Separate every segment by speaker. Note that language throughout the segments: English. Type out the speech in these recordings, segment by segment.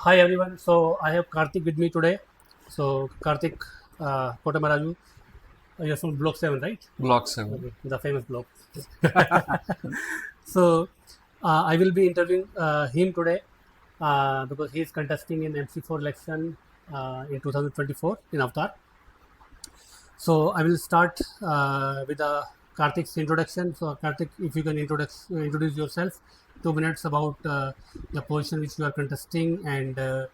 Speaker 1: Hi everyone. So I have Karthik with me today. So Karthik Kotamaraju, you're from Block 7, right?
Speaker 2: Block 7.
Speaker 1: Okay, the famous block. So I will be interviewing him today because he is contesting in MC4 election in 2024 in Avatar. So I will start with Karthik's introduction. So Karthik, if you can introduce yourself, 2 minutes about the position which you are contesting and the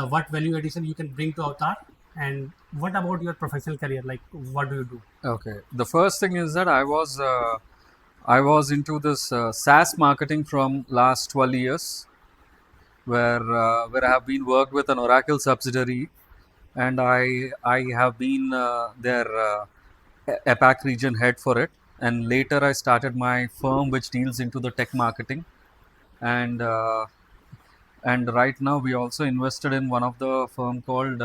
Speaker 1: what value addition you can bring to Avatar, and what about your professional career? Like, what do you do?
Speaker 2: Okay. The first thing is that I was into this SaaS marketing from last 12 years, where I have been worked with an Oracle subsidiary, and I have been their APAC region head for it. And later I started my firm which deals into the tech marketing, and right now we also invested in one of the firm called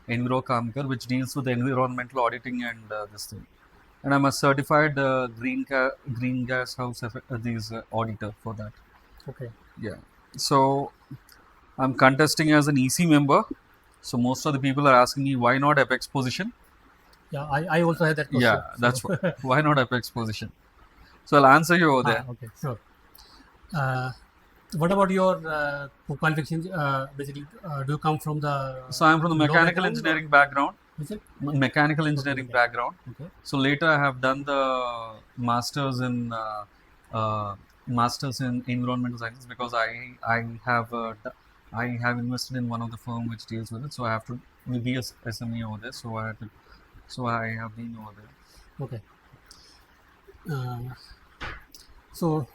Speaker 2: Enviro which deals with environmental auditing and this thing. And I'm a certified green gas house auditor for that.
Speaker 1: Okay.
Speaker 2: Yeah. So I'm contesting as an EC member. So most of the people are asking me why not Apex position.
Speaker 1: Yeah, I also had that question.
Speaker 2: Yeah,
Speaker 1: So,
Speaker 2: that's why not Apex position. So I'll answer you over there.
Speaker 1: okay, sure. Uh, what about your qualifications? Basically, do you come from the
Speaker 2: So I'm from the
Speaker 1: law
Speaker 2: mechanical
Speaker 1: background, or
Speaker 2: engineering background.
Speaker 1: is it?
Speaker 2: Mechanical
Speaker 1: Okay,
Speaker 2: engineering background.
Speaker 1: okay,
Speaker 2: So later I have done the uh, masters in environmental sciences because I have invested in one of the firm which deals with it. So I have to be a SME over there. So I have been over there.
Speaker 1: okay. Uh, so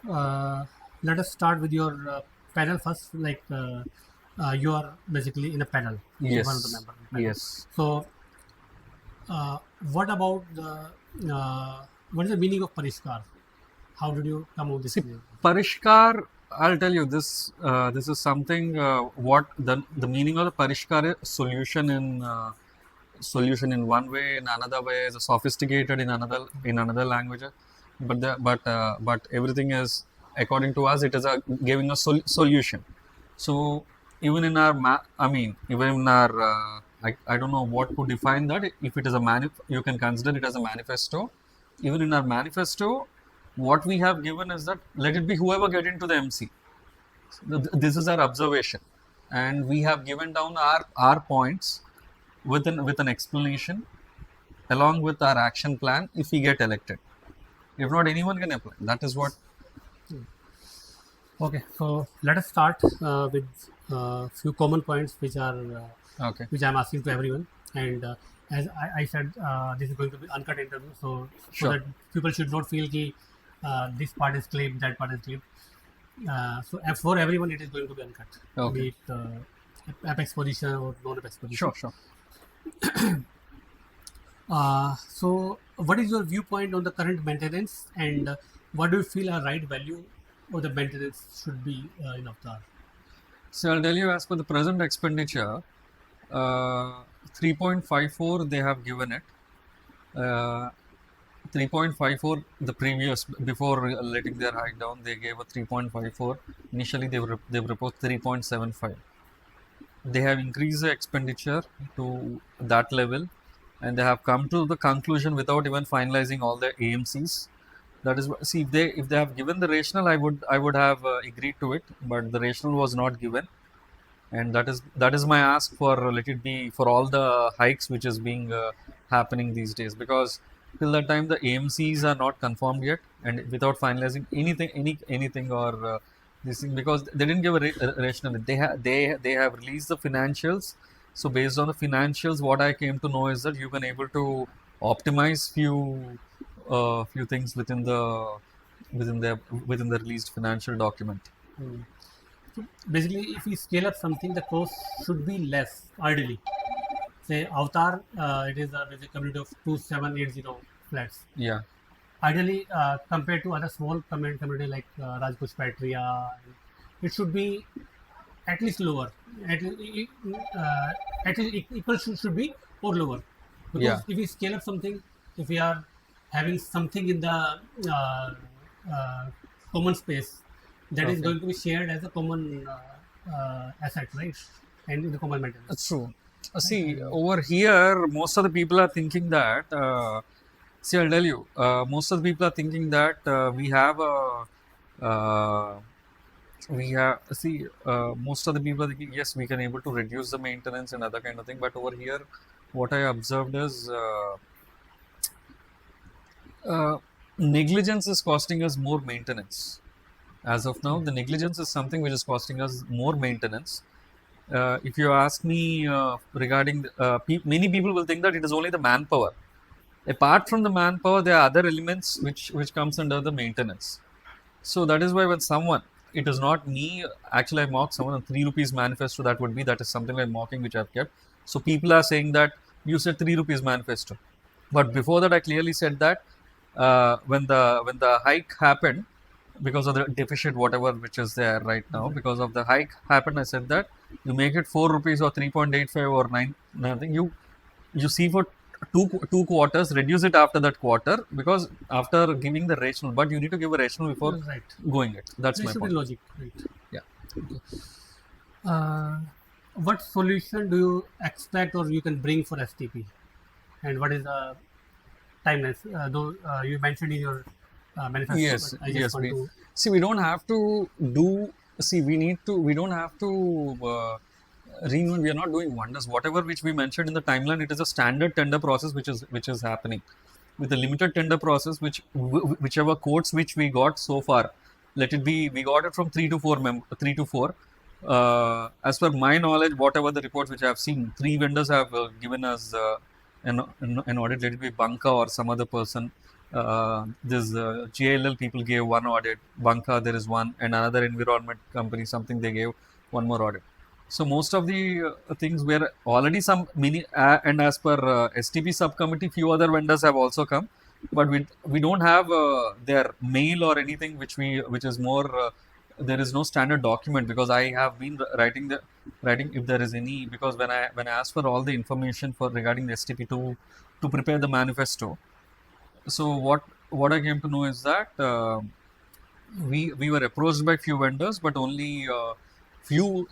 Speaker 1: let us start with your panel first. Like, you are basically in a panel. You're one of the
Speaker 2: Yes.
Speaker 1: members. Panel.
Speaker 2: Yes.
Speaker 1: So, what about what is the meaning of Parishkar? How did you come up with this
Speaker 2: See,
Speaker 1: name?
Speaker 2: Parishkar, I'll tell you this. This is something. What the meaning of the Parishkar is solution in one way, in another way is sophisticated in another language. But everything is according to us. It is giving a solution. So even in our even in our I don't know what to define that. If it is you can consider it as a manifesto. Even in our manifesto, what we have given is that let it be whoever get into the MC. This is our observation, and we have given down our points with an explanation along with our action plan if we get elected. If not, anyone can apply. That is what.
Speaker 1: Okay, so let us start with few common points
Speaker 2: Okay.
Speaker 1: which I'm asking to everyone. And as I said, this is going to be uncut interview, so
Speaker 2: Sure.
Speaker 1: that people should not feel that this part is clipped, that part is clipped. So for everyone, it is going to be uncut,
Speaker 2: Okay.
Speaker 1: be it apex position or non-apex position.
Speaker 2: Sure. Sure.
Speaker 1: So, what is your viewpoint on the current maintenance, and what do you feel a right value of the maintenance should be in Avatar?
Speaker 2: So I'll tell you, as per the present expenditure, 3.54 they have given it. 3.54 the previous before letting their hike down, they gave a 3.54. Initially, they proposed 3.75. They have increased the expenditure to that level, and they have come to the conclusion without even finalizing all the AMCs. That is, see, if they have given the rationale, I would have agreed to it, but the rationale was not given, and that is my ask for let it be for all the hikes which is being happening these days, because till that time the AMCs are not confirmed yet, and without finalizing anything or this thing, because they didn't give a rationale. They have released the financials. So based on the financials, what I came to know is that you can able to optimize few things within the released financial document.
Speaker 1: Hmm. So basically, if we scale up something, the cost should be less, ideally. Say Avatar, it is a basic community of 2780 flats.
Speaker 2: Yeah.
Speaker 1: Ideally, compared to other small community like Rajput Patria, it should be at least lower. At, uh, at least equal should be or lower. Because
Speaker 2: Yeah.
Speaker 1: if we scale up something, if we are having something in the uh, common space that is
Speaker 2: Okay.
Speaker 1: going to be shared as a common asset, right? And in the common maintenance.
Speaker 2: True. See, over here, most of the people are thinking that. See, I'll tell you. Most of the people are thinking that most of the people are thinking, yes, we can able to reduce the maintenance and other kind of thing. But over here, what I observed is negligence is costing us more maintenance. As of now, the negligence is something which is costing us more maintenance. If you ask me regarding, many people will think that it is only the manpower. Apart from the manpower, there are other elements which comes under the maintenance. So that is why when someone, it is not me, actually I mocked someone on 3 rupees manifesto, that is something like mocking which I've kept. So people are saying that you said 3 rupees manifesto. But before that I clearly said that when the hike happened, because of the deficit whatever which is there right now, because of the hike happened, I said that you make it 4 rupees or 3.85 or 9, nothing, you see for two quarters, reduce it after that quarter, because after giving the rational, but you need to give a rational before
Speaker 1: Right.
Speaker 2: going it. That's
Speaker 1: There
Speaker 2: my
Speaker 1: should be
Speaker 2: point.
Speaker 1: logic, right?
Speaker 2: Yeah.
Speaker 1: What solution do you expect or you can bring for STP, and what is the timelines? Though you mentioned in your manifesto,
Speaker 2: Yes,
Speaker 1: but I just
Speaker 2: yes.
Speaker 1: want to.
Speaker 2: See, we don't have to do. See, we don't have to reinvent. We are not doing wonders. Whatever which we mentioned in the timeline, it is a standard tender process which is happening. With the limited tender process, whichever quotes which we got so far, let it be, we got it from 3 to 4. As per my knowledge, whatever the reports which I have seen, 3 vendors have given us an audit. Let it be Banka or some other person. This JLL people gave 1 audit. Banka there is one, and another environment company something they gave 1 more audit. So most of the things were already some mini, and as per STP subcommittee, few other vendors have also come, but we don't have their mail or anything which is more. There is no standard document, because I have been writing if there is any, because when I asked for all the information for regarding the STP to prepare the manifesto. So what I came to know is that we were approached by few vendors, but only few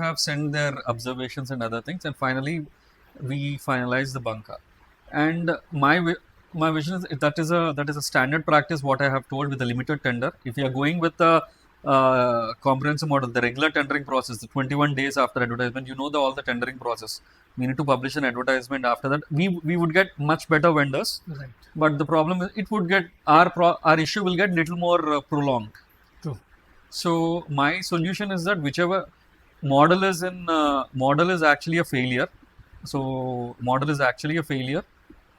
Speaker 2: have sent their observations and other things, and finally we finalized the bunker. And my vision is that is a standard practice what I have told with the limited tender. If you are going with the comprehensive model, the regular tendering process, the 21 days after advertisement, all the tendering process. We need to publish an advertisement. After that, we would get much better vendors.
Speaker 1: Right.
Speaker 2: But the problem is, it would get our issue will get little more prolonged.
Speaker 1: True.
Speaker 2: So my solution is that whichever model is actually a failure. So model is actually a failure,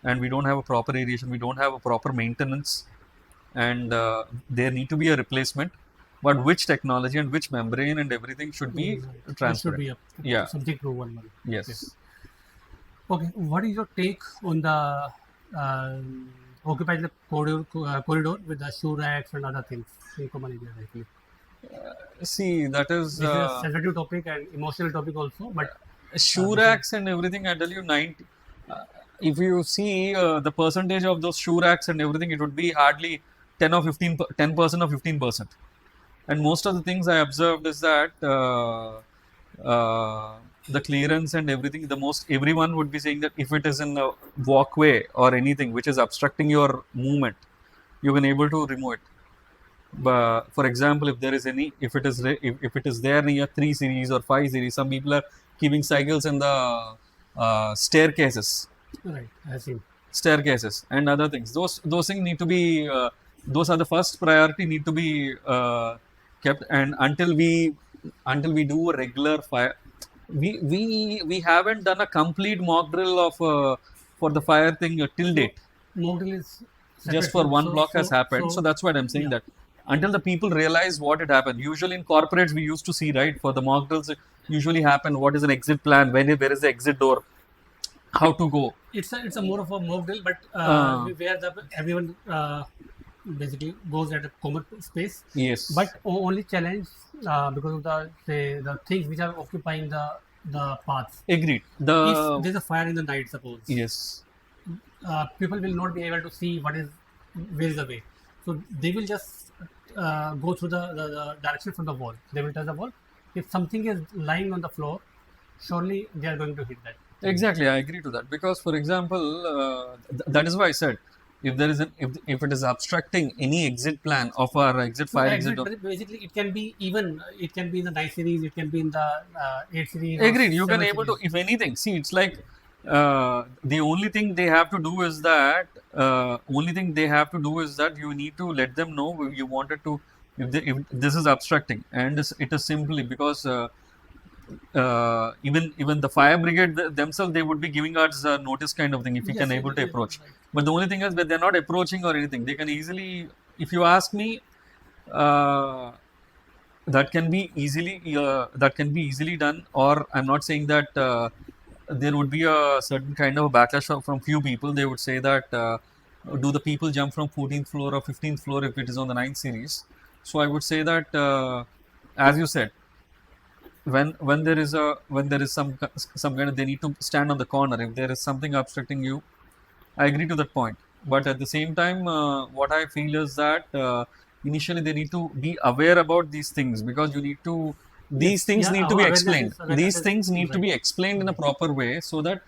Speaker 2: and we don't have a proper aeration, we don't have a proper maintenance, and there need to be a replacement. But which technology and which membrane and everything should be
Speaker 1: Right. That should
Speaker 2: transferred.
Speaker 1: be
Speaker 2: Yeah.
Speaker 1: something proven.
Speaker 2: Yes.
Speaker 1: Okay. What is your take on the occupied the corridor with the shoe racks and other things in common area? Actually,
Speaker 2: See, that is
Speaker 1: this is a sensitive topic and emotional topic also, but
Speaker 2: shoe racks and everything. I tell you, 90. If you see the percentage of those shoe racks and everything, it would be hardly 10 or 15, 10% or 15%. And most of the things I observed is that the clearance and everything, everyone would be saying that if it is in a walkway or anything which is obstructing your movement, you can able to remove it. But for example, if if it is there near 3 series or 5 series, some people are keeping cycles in the staircases
Speaker 1: right, I see.
Speaker 2: And other things. Those things need to be those are the first priority, need to be kept. And until we do a regular fire, we haven't done a complete mock drill of for the fire thing till date.
Speaker 1: Model is
Speaker 2: Just
Speaker 1: separate.
Speaker 2: for one block has happened. So that's what I'm saying,
Speaker 1: yeah.
Speaker 2: that until the people realize what it happened. Usually in corporates we used to see, right, for the mock drills it usually happen, what is an exit plan, where is the exit door, how to go.
Speaker 1: It's a more of a mock drill, but where everyone basically goes at a common space.
Speaker 2: Yes.
Speaker 1: But only challenge because of the things which are occupying the paths.
Speaker 2: Agreed.
Speaker 1: If there's a fire in the night, suppose.
Speaker 2: Yes.
Speaker 1: People will not be able to see where is the way. So they will just go through the direction from the wall. They will touch the wall, if something is lying on the floor, surely they are going to hit that.
Speaker 2: Exactly, I agree to that, because for example, that is why I said, if there is if it is obstructing any exit plan of our exit
Speaker 1: So
Speaker 2: fire exit.
Speaker 1: basically, it can be even. It can be in the 9 series. It can be in the 8 series.
Speaker 2: Agreed. You can
Speaker 1: 7
Speaker 2: able to,
Speaker 1: series.
Speaker 2: if anything. See, it's like the only thing they have to do is that you need to let them know you wanted to, if this is obstructing, and it is simply because even the fire brigade themselves, they would be giving us a notice kind of thing if we
Speaker 1: Yes,
Speaker 2: can able to
Speaker 1: yes,
Speaker 2: approach.
Speaker 1: right.
Speaker 2: But the only thing is that they're not approaching or anything. They can easily, if you ask me, uh, that can be easily done. Or I'm not saying that there would be a certain kind of backlash from few people. They would say that do the people jump from 14th floor or 15th floor if it is on the 9th series? So I would say that as you said, when there is some kind of, they need to stand on the corner if there is something obstructing you. I agree to that point. But at the same time, what I feel is that initially they need to be aware about these things, because you need to,
Speaker 1: Yes,
Speaker 2: these things
Speaker 1: yeah.
Speaker 2: need to be explained.
Speaker 1: Awareness
Speaker 2: These
Speaker 1: is
Speaker 2: things need to
Speaker 1: right.
Speaker 2: be explained in a proper way, so that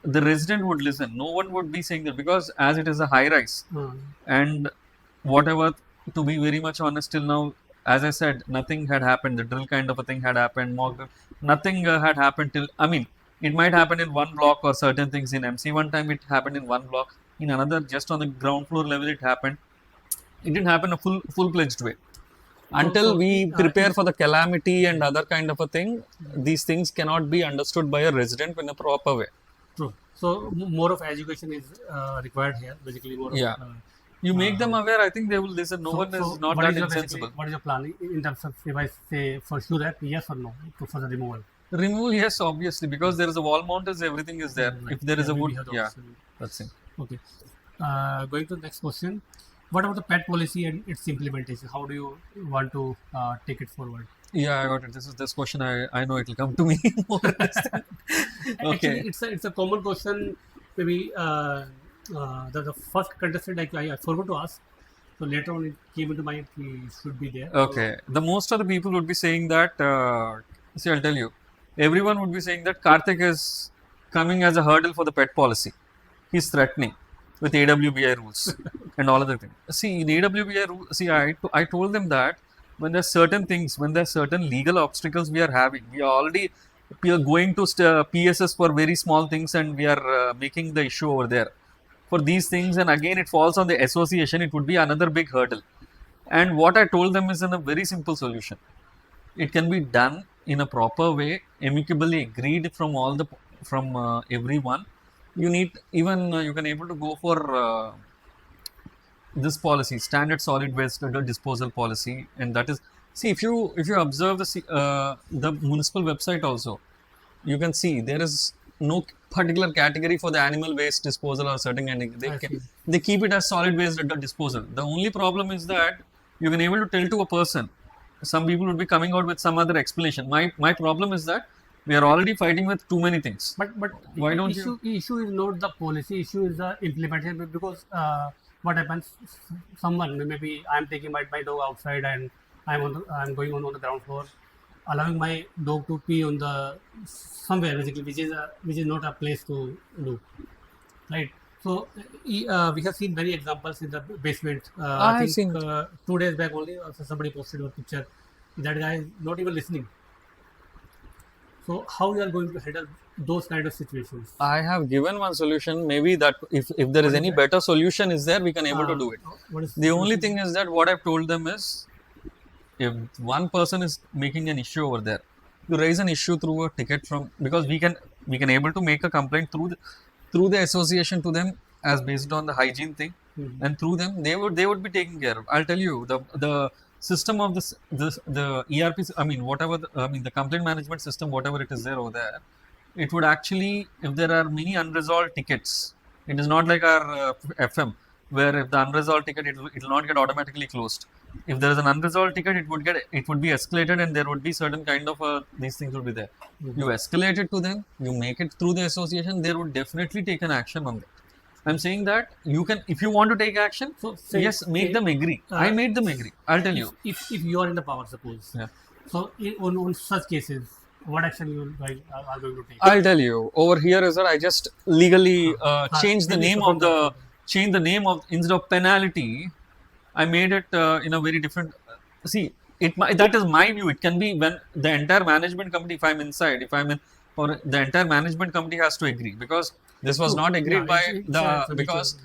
Speaker 2: the resident would listen. No one would be saying that, because as it is a high rise, and whatever, to be very much honest, till now, as I said, nothing had happened. The drill kind of a thing had happened, mock drill, nothing had happened till, I mean, it might happen in one block, or certain things in MC one time it happened in one block, in another just on the ground floor level it happened. It didn't happen a full-fledged way. Until we prepare for the calamity and other kind of a thing, these things cannot be understood by a resident in a proper way.
Speaker 1: True. So more of education is required here. Basically, more.
Speaker 2: Yeah.
Speaker 1: Of,
Speaker 2: you make them aware, I think they will listen. No one is not that insensible.
Speaker 1: What is your plan in terms of, if I say for sure that yes or no for the removal?
Speaker 2: Removal, yes, obviously, because there is a wall mount, everything is there.
Speaker 1: Right.
Speaker 2: If there is a wood, yeah,
Speaker 1: option.
Speaker 2: that's it.
Speaker 1: Okay. Going to the next question. What about the pet policy and its implementation? How do you want to take it forward?
Speaker 2: Yeah, I got it. This question. I know it will come to me more or less. Okay.
Speaker 1: Actually, it's a common question. Maybe the first contestant I forgot to ask. So later on it came into mind he should be there.
Speaker 2: Okay. The most of the people would be saying that. See, I'll tell you. Everyone would be saying that Karthik is coming as a hurdle for the pet policy. He's threatening with AWBI rules and all other things. See, in AWBI rules, see, I told them that when there's certain things, when there's certain legal obstacles we are having, we are going to PSS for very small things, and we are making the issue over there for these things, and again it falls on the association, it would be another big hurdle. And what I told them is in a very simple solution. It can be done in a proper way, amicably agreed from everyone. You need, even you can able to go for this policy, standard solid waste disposal policy, and that is, see, if you observe the municipal website also, you can see there is no particular category for the animal waste disposal or certain kind. They keep it as solid waste disposal. The only problem is that you can able to tell to a person. Some people would be coming out with some other explanation. My problem is that we are already fighting with too many things.
Speaker 1: But
Speaker 2: why don't
Speaker 1: issue is not the policy, issue is the implementation. Because what happens, someone, maybe I'm taking my dog outside and I'm going on the ground floor, allowing my dog to pee on the somewhere, basically, which is not a place to do, right? So we have seen many examples in the basement. I think 2 days back only, somebody posted a picture. That guy is not even listening. So how you are going to handle those kind of situations?
Speaker 2: I have given one solution. Maybe that if there is any better solution is there, we can able to do it. The only thing is that what I've told them is, if one person is making an issue over there, you raise an issue through a ticket from, because we can able to make a complaint through the association to them as based on the hygiene thing, and through them they would be taken care of. I'll tell you, the system of the ERP, I mean whatever the complaint management system, whatever it is there over there, it would actually, if there are many unresolved tickets, it is not like our FM, where if the unresolved ticket, it will not get automatically closed. If there is an unresolved ticket, it would be escalated, and there would be certain kind of these things would be there. You escalate it to them, you make it through the association, they would definitely take an action on that. I'm saying that you can, if you want to take action, so make them agree. I made them agree. I'll tell you.
Speaker 1: If you are in the power, suppose, So on such cases, what action you are going to take?
Speaker 2: I'll tell you. Over here is that I just legally changed the
Speaker 1: Maybe
Speaker 2: name of
Speaker 1: support
Speaker 2: the
Speaker 1: that.
Speaker 2: instead of penalty, I made it in a very different. See, that is my view. It can be when the entire management committee, if I'm inside, if I'm in, or the entire management committee has to agree, because this was
Speaker 1: True.
Speaker 2: not
Speaker 1: Yeah,
Speaker 2: agreed by
Speaker 1: it's
Speaker 2: the
Speaker 1: a nature.
Speaker 2: because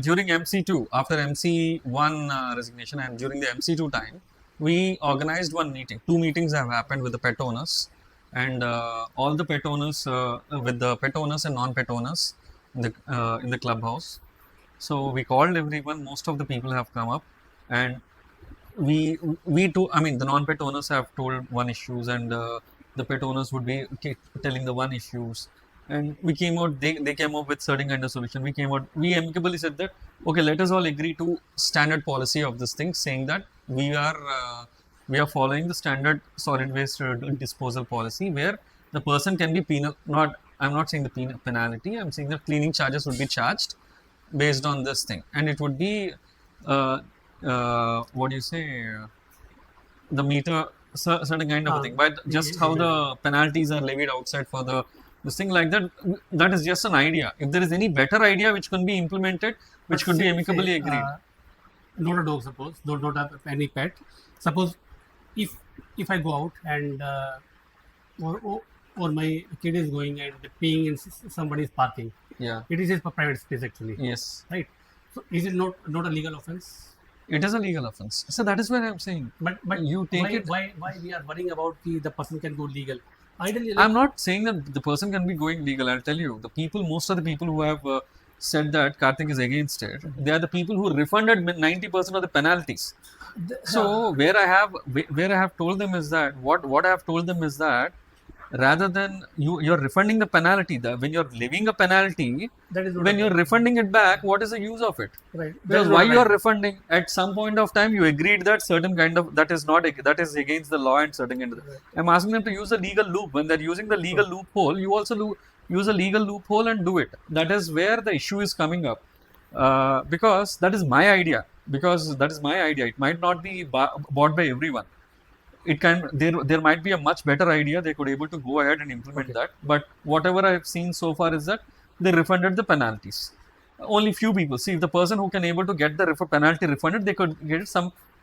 Speaker 2: during MC2, after MC1 resignation, and during the MC2 time, we organized one meeting. Two meetings have happened with the pet owners, and all the pet owners with the pet owners and non-pet owners in the clubhouse. So we called everyone. Most of the people have come up, and we too. I mean, the non-pet owners have told one issues, and the pet owners would be telling the one issues. And we came out. They came up with certain kind of solution. We came out. We amicably said that okay, let us all agree to standard policy of this thing, saying that we are following the standard solid waste disposal policy, where the person can be penal. Not I'm not saying the penalty. I'm saying that cleaning charges would be charged based on this thing, and it would be uh, what do you say, the meter certain kind of a thing, but just how the penalties are levied outside for the this thing like that, that is just an idea. If there is any better idea which can be implemented, which could be amicably agreed.
Speaker 1: Not a dog, suppose. Don't have any pet. Suppose if I go out and or my kid is going and peeing in somebody's parking.
Speaker 2: Yeah.
Speaker 1: It is his private space actually.
Speaker 2: Yes.
Speaker 1: Right. So is it not a legal offense?
Speaker 2: It is a legal offense. So that is what I'm saying.
Speaker 1: But
Speaker 2: you take
Speaker 1: why we are worrying about the person can go legal? Ideally,
Speaker 2: I'm not saying that the person can be going legal. I'll tell you, most of the people who have said that Karthik is against it, they are the people who refunded 90% of the penalties. So where I have told them is that what I have told them is that rather than you're refunding the penalty, when you're levying a penalty, when you're refunding it back, what is the use of it?
Speaker 1: Right.
Speaker 2: Because why you are refunding? At some point of time, you agreed that certain kind of that is against the law and certain kind of. I'm asking them to use a legal loop. When they're using the legal loophole, you also use a legal loophole and do it. That is where the issue is coming up, because that is my idea. It might not be bought by everyone. It can there might be a much better idea. They could able to go ahead and implement that. But whatever I've seen so far is that they refunded the penalties. Only few people. See, if the person who can able to get the penalty refunded, they could get it.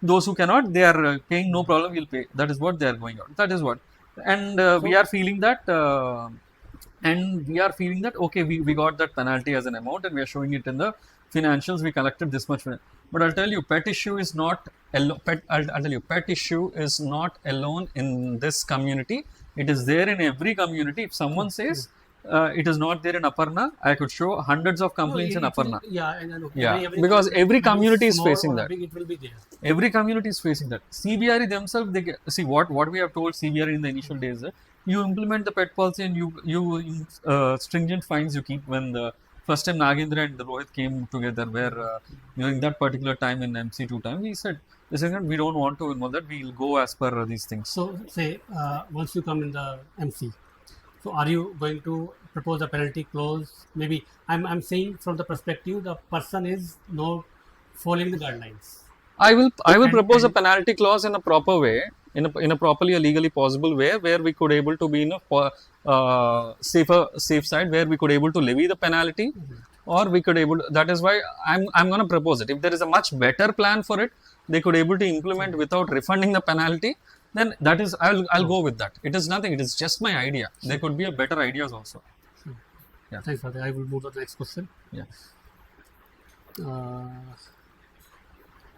Speaker 2: Those who cannot, they are paying no problem. We'll pay. That is what they are going on. That is what. And we are feeling that. Okay, we got that penalty as an amount, and we are showing it in the financials. We collected this much. But I'll tell you, pet issue is not alone. I'll tell you, pet issue is not alone in this community. It is there in every community. If someone says it is not there in Aparna, I could show hundreds of complaints in Aparna. Because every community is facing that.
Speaker 1: It will be there.
Speaker 2: Every community is facing that. CBRE themselves, they see what we have told CBRE in the initial days. You implement the pet policy and you stringent fines you keep. When the first time Nagendra and Rohit came together, where during that particular time in MC2 time, we said, we don't want to involve that. We'll go as per these things.
Speaker 1: So say once you come in the MC, so are you going to propose a penalty clause? Maybe I'm saying from the perspective the person is not following the guidelines.
Speaker 2: I will propose a penalty clause in a proper way, in a properly legally possible way, where we could able to be in a safe side, where we could able to levy the penalty, or we could able to, that is why I'm going to propose it. If there is a much better plan for it, they could able to implement without refunding the penalty, then that is I'll go with that. It is nothing. It is just my idea. There could be a better ideas also.
Speaker 1: Yeah. Thanks, Karthik. I will move to the next question.
Speaker 2: Yeah.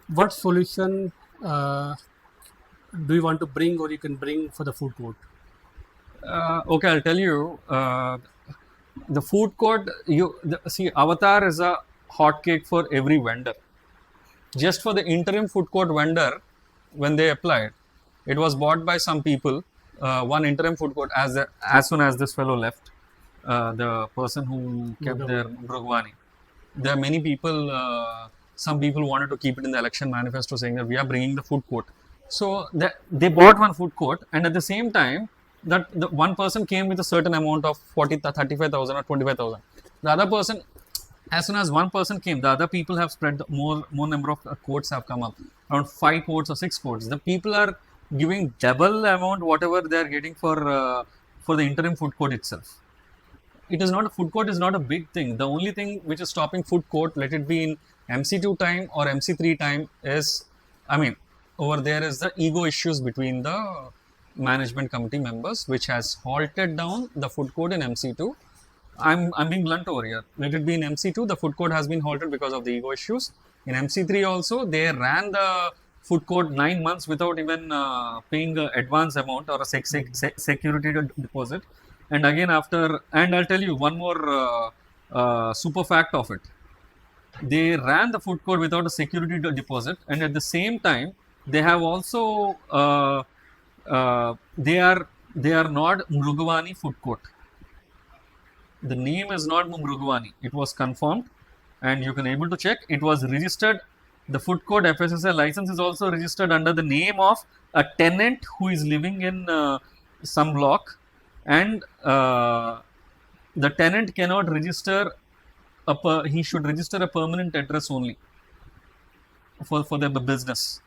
Speaker 1: What solution do you want to bring, or you can bring for the food court?
Speaker 2: Okay, I'll tell you. The food court. See, Avatar is a hotcake for every vendor. Just for the interim food court vendor, when they applied, it was bought by some people. One interim food court as soon as this fellow left, the person who kept their Bhagwani. There are many people. Some people wanted to keep it in the election manifesto, saying that we are bringing the food court. So they bought one food court, and at the same time, that the one person came with a certain amount of 35,000 or 25,000. The other person, as soon as one person came, the other people have spread more number of quotes have come up, around 5 quotes or 6 quotes. The people are giving double amount whatever they are getting for the interim food court itself. It is not, a food court is not a big thing. The only thing which is stopping food court, let it be in MC2 time or MC3 time, is, I mean, over there is the ego issues between the management committee members, which has halted down the food court in MC2. I'm being blunt over here. Let it be in MC2, the food court has been halted because of the ego issues. In MC3 also, they ran the food court 9 months without even paying an advance amount or a security deposit. And again after, and I'll tell you one more super fact of it. They ran the food court without a security deposit, and at the same time, they have also they are not Mrugavani food court. The name is not Mrugavani. It was confirmed, and you can able to check. It was registered. The food court FSSAI license is also registered under the name of a tenant who is living in some block, and the tenant cannot register he should register a permanent address only for the business.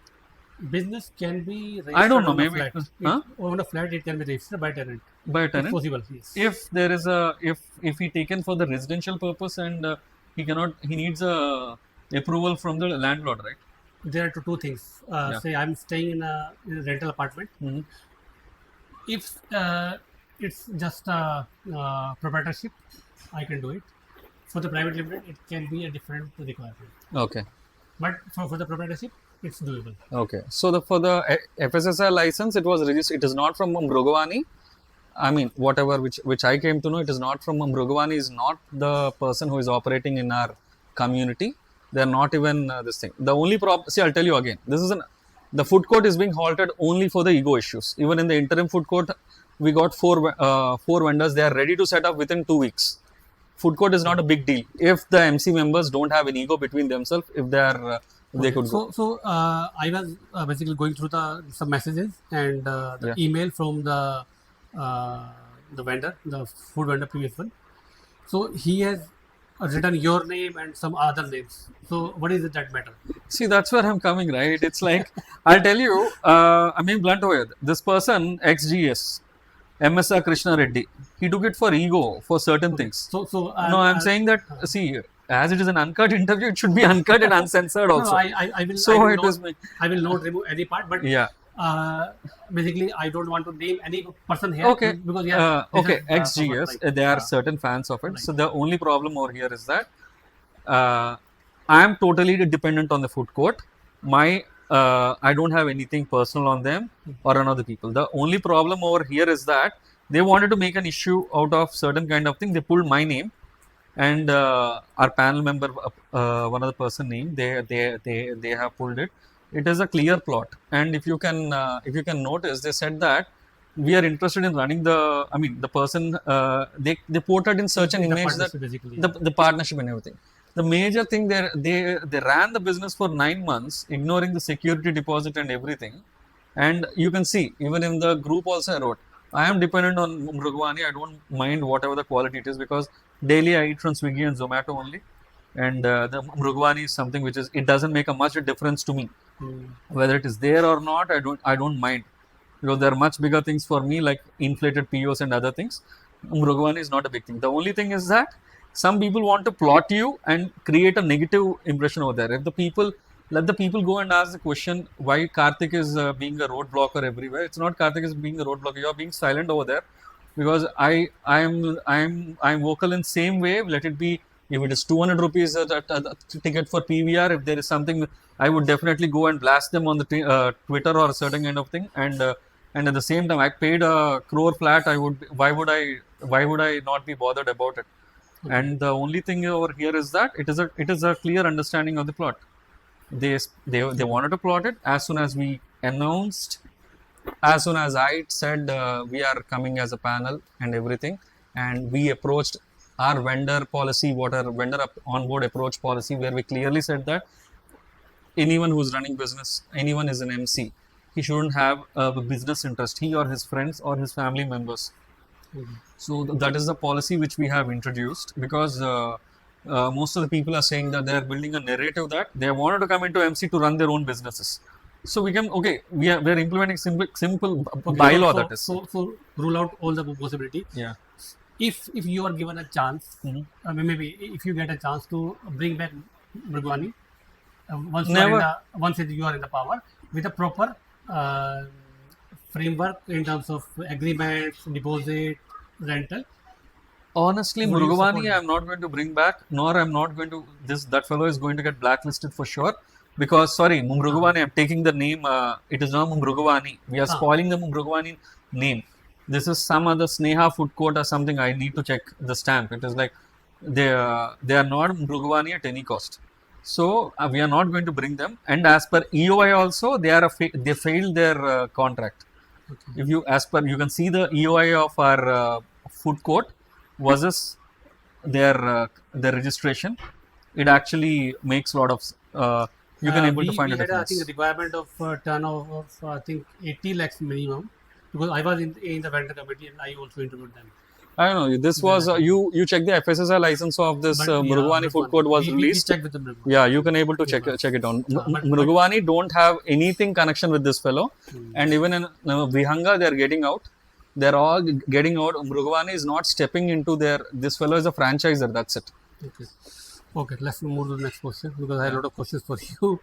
Speaker 1: Business can be registered
Speaker 2: I don't know,
Speaker 1: on
Speaker 2: maybe
Speaker 1: a flat. On a flat, it can be registered by tenant.
Speaker 2: by a tenant.
Speaker 1: It's possible, yes.
Speaker 2: If there is a if he taken for the residential purpose, and he needs a approval from the landlord, right?
Speaker 1: There are two things. Say I'm staying in a rental apartment.
Speaker 2: Mhm.
Speaker 1: If it's just a proprietorship, I can do it. For the private limited, it can be a different requirement.
Speaker 2: Okay.
Speaker 1: But for the proprietorship, it's doable.
Speaker 2: Okay. So for the FSSAI license, it was registered. It is not from Mrugavani. I mean, whatever which I came to know, it is not from Mrugavani. Is not the person who is operating in our community. They are not even this thing. The only problem. See, I'll tell you again. The food court is being halted only for the ego issues. Even in the interim food court, we got four vendors. They are ready to set up within 2 weeks. Food court is not a big deal if the MC members don't have an ego between themselves. If they are, they could go.
Speaker 1: So I was basically going through some messages and the email from the vendor, the food vendor, previous one. So he has written your name and some other names. So what is it that matter?
Speaker 2: See, that's where I'm coming, right? It's like, I'll tell you, I mean, blunt way. This person, XGS, MSR Krishna Reddy, he took it for ego, for certain things.
Speaker 1: So
Speaker 2: no, I'm saying that, see, as it is an uncut interview, it should be uncut and uncensored also.
Speaker 1: No, I will.
Speaker 2: So
Speaker 1: I will not remove any part, but
Speaker 2: yeah.
Speaker 1: Basically, I don't want to name any person here.
Speaker 2: Okay.
Speaker 1: Because
Speaker 2: okay, XGS, there are certain fans of it. Right. So the only problem over here is that I am totally dependent on the food court. I don't have anything personal on them or on other people. The only problem over here is that they wanted to make an issue out of certain kind of thing. They pulled my name and our panel member, one other person name. They have pulled it. It is a clear plot, and if you can notice, they said that we are interested in running the. I mean, the person they ported in such an image that the partnership and everything. The major thing they ran the business for 9 months, ignoring the security deposit and everything. And you can see, even in the group also I wrote, I am dependent on Mrugavani. I don't mind whatever the quality it is, because daily I eat from Swiggy and Zomato only. And the Mrugavani is something which is, it doesn't make a much difference to me. Whether it is there or not, I don't mind, because there are much bigger things for me, like inflated POs and other things. Mrugavani is not a big thing. The only thing is that some people want to plot you and create a negative impression over there. If let the people go and ask the question why Karthik is being a roadblocker everywhere. It's not Karthik is being a roadblocker. You are being silent over there, because I'm vocal in same way. Let it be, if it is 200 rupees ticket for PVR, if there is something, I would definitely go and blast them on the Twitter or a certain kind of thing. And at the same time, I paid a crore flat. Why would I not be bothered about it? And the only thing over here is that it is a clear understanding of the plot. They wanted to plot it as soon as we announced, as soon as I said we are coming as a panel and everything, and we approached our vendor policy, vendor onboard approach policy, where we clearly said that anyone who's running business, anyone is an MC, he shouldn't have a business interest, he or his friends or his family members. So that is the policy which we have introduced, because most of the people are saying that they are building a narrative that they wanted to come into MC to run their own businesses. So we can, okay, we are implementing simple
Speaker 1: Okay,
Speaker 2: bylaw that is.
Speaker 1: so rule out all the possibility.
Speaker 2: Yeah.
Speaker 1: If you are given a chance, maybe if you get a chance to bring back Mrugwani,
Speaker 2: Never.
Speaker 1: once you are in the power with a proper framework in terms of agreements, deposit, rental.
Speaker 2: Honestly,
Speaker 1: Would you support
Speaker 2: Mrugavani,
Speaker 1: that?
Speaker 2: I'm not going to bring back, nor I'm not going to. That fellow is going to get blacklisted for sure. Because sorry, Mrugavani, I'm taking the name. It is not Mrugavani. We are spoiling the Mrugavani name. This is some other Sneha food court or something. I need to check the stamp. It is like they are not Mrugavani at any cost. So we are not going to bring them. And as per EOI also, they failed their contract.
Speaker 1: Okay.
Speaker 2: If you you can see the EOI of our food court versus their registration. It actually makes a lot of you can able to find a
Speaker 1: we had I think a
Speaker 2: difference.
Speaker 1: requirement of turnover of I think 80 lakhs minimum, because I was in the vendor committee and I also interviewed them.
Speaker 2: I don't know. This was you check the FSSI license of this
Speaker 1: But
Speaker 2: Mrugavani food court was
Speaker 1: we
Speaker 2: released.
Speaker 1: checked with the Mrugwani.
Speaker 2: Yeah, you can able to check it on. Mrugavani don't have anything connection with this fellow, and even in Vihanga they are getting out. They're all getting out. Mrugavani is not stepping into their. This fellow is a franchiser. That's it.
Speaker 1: Okay. Okay, let's move to the next question because I have a lot of questions for you.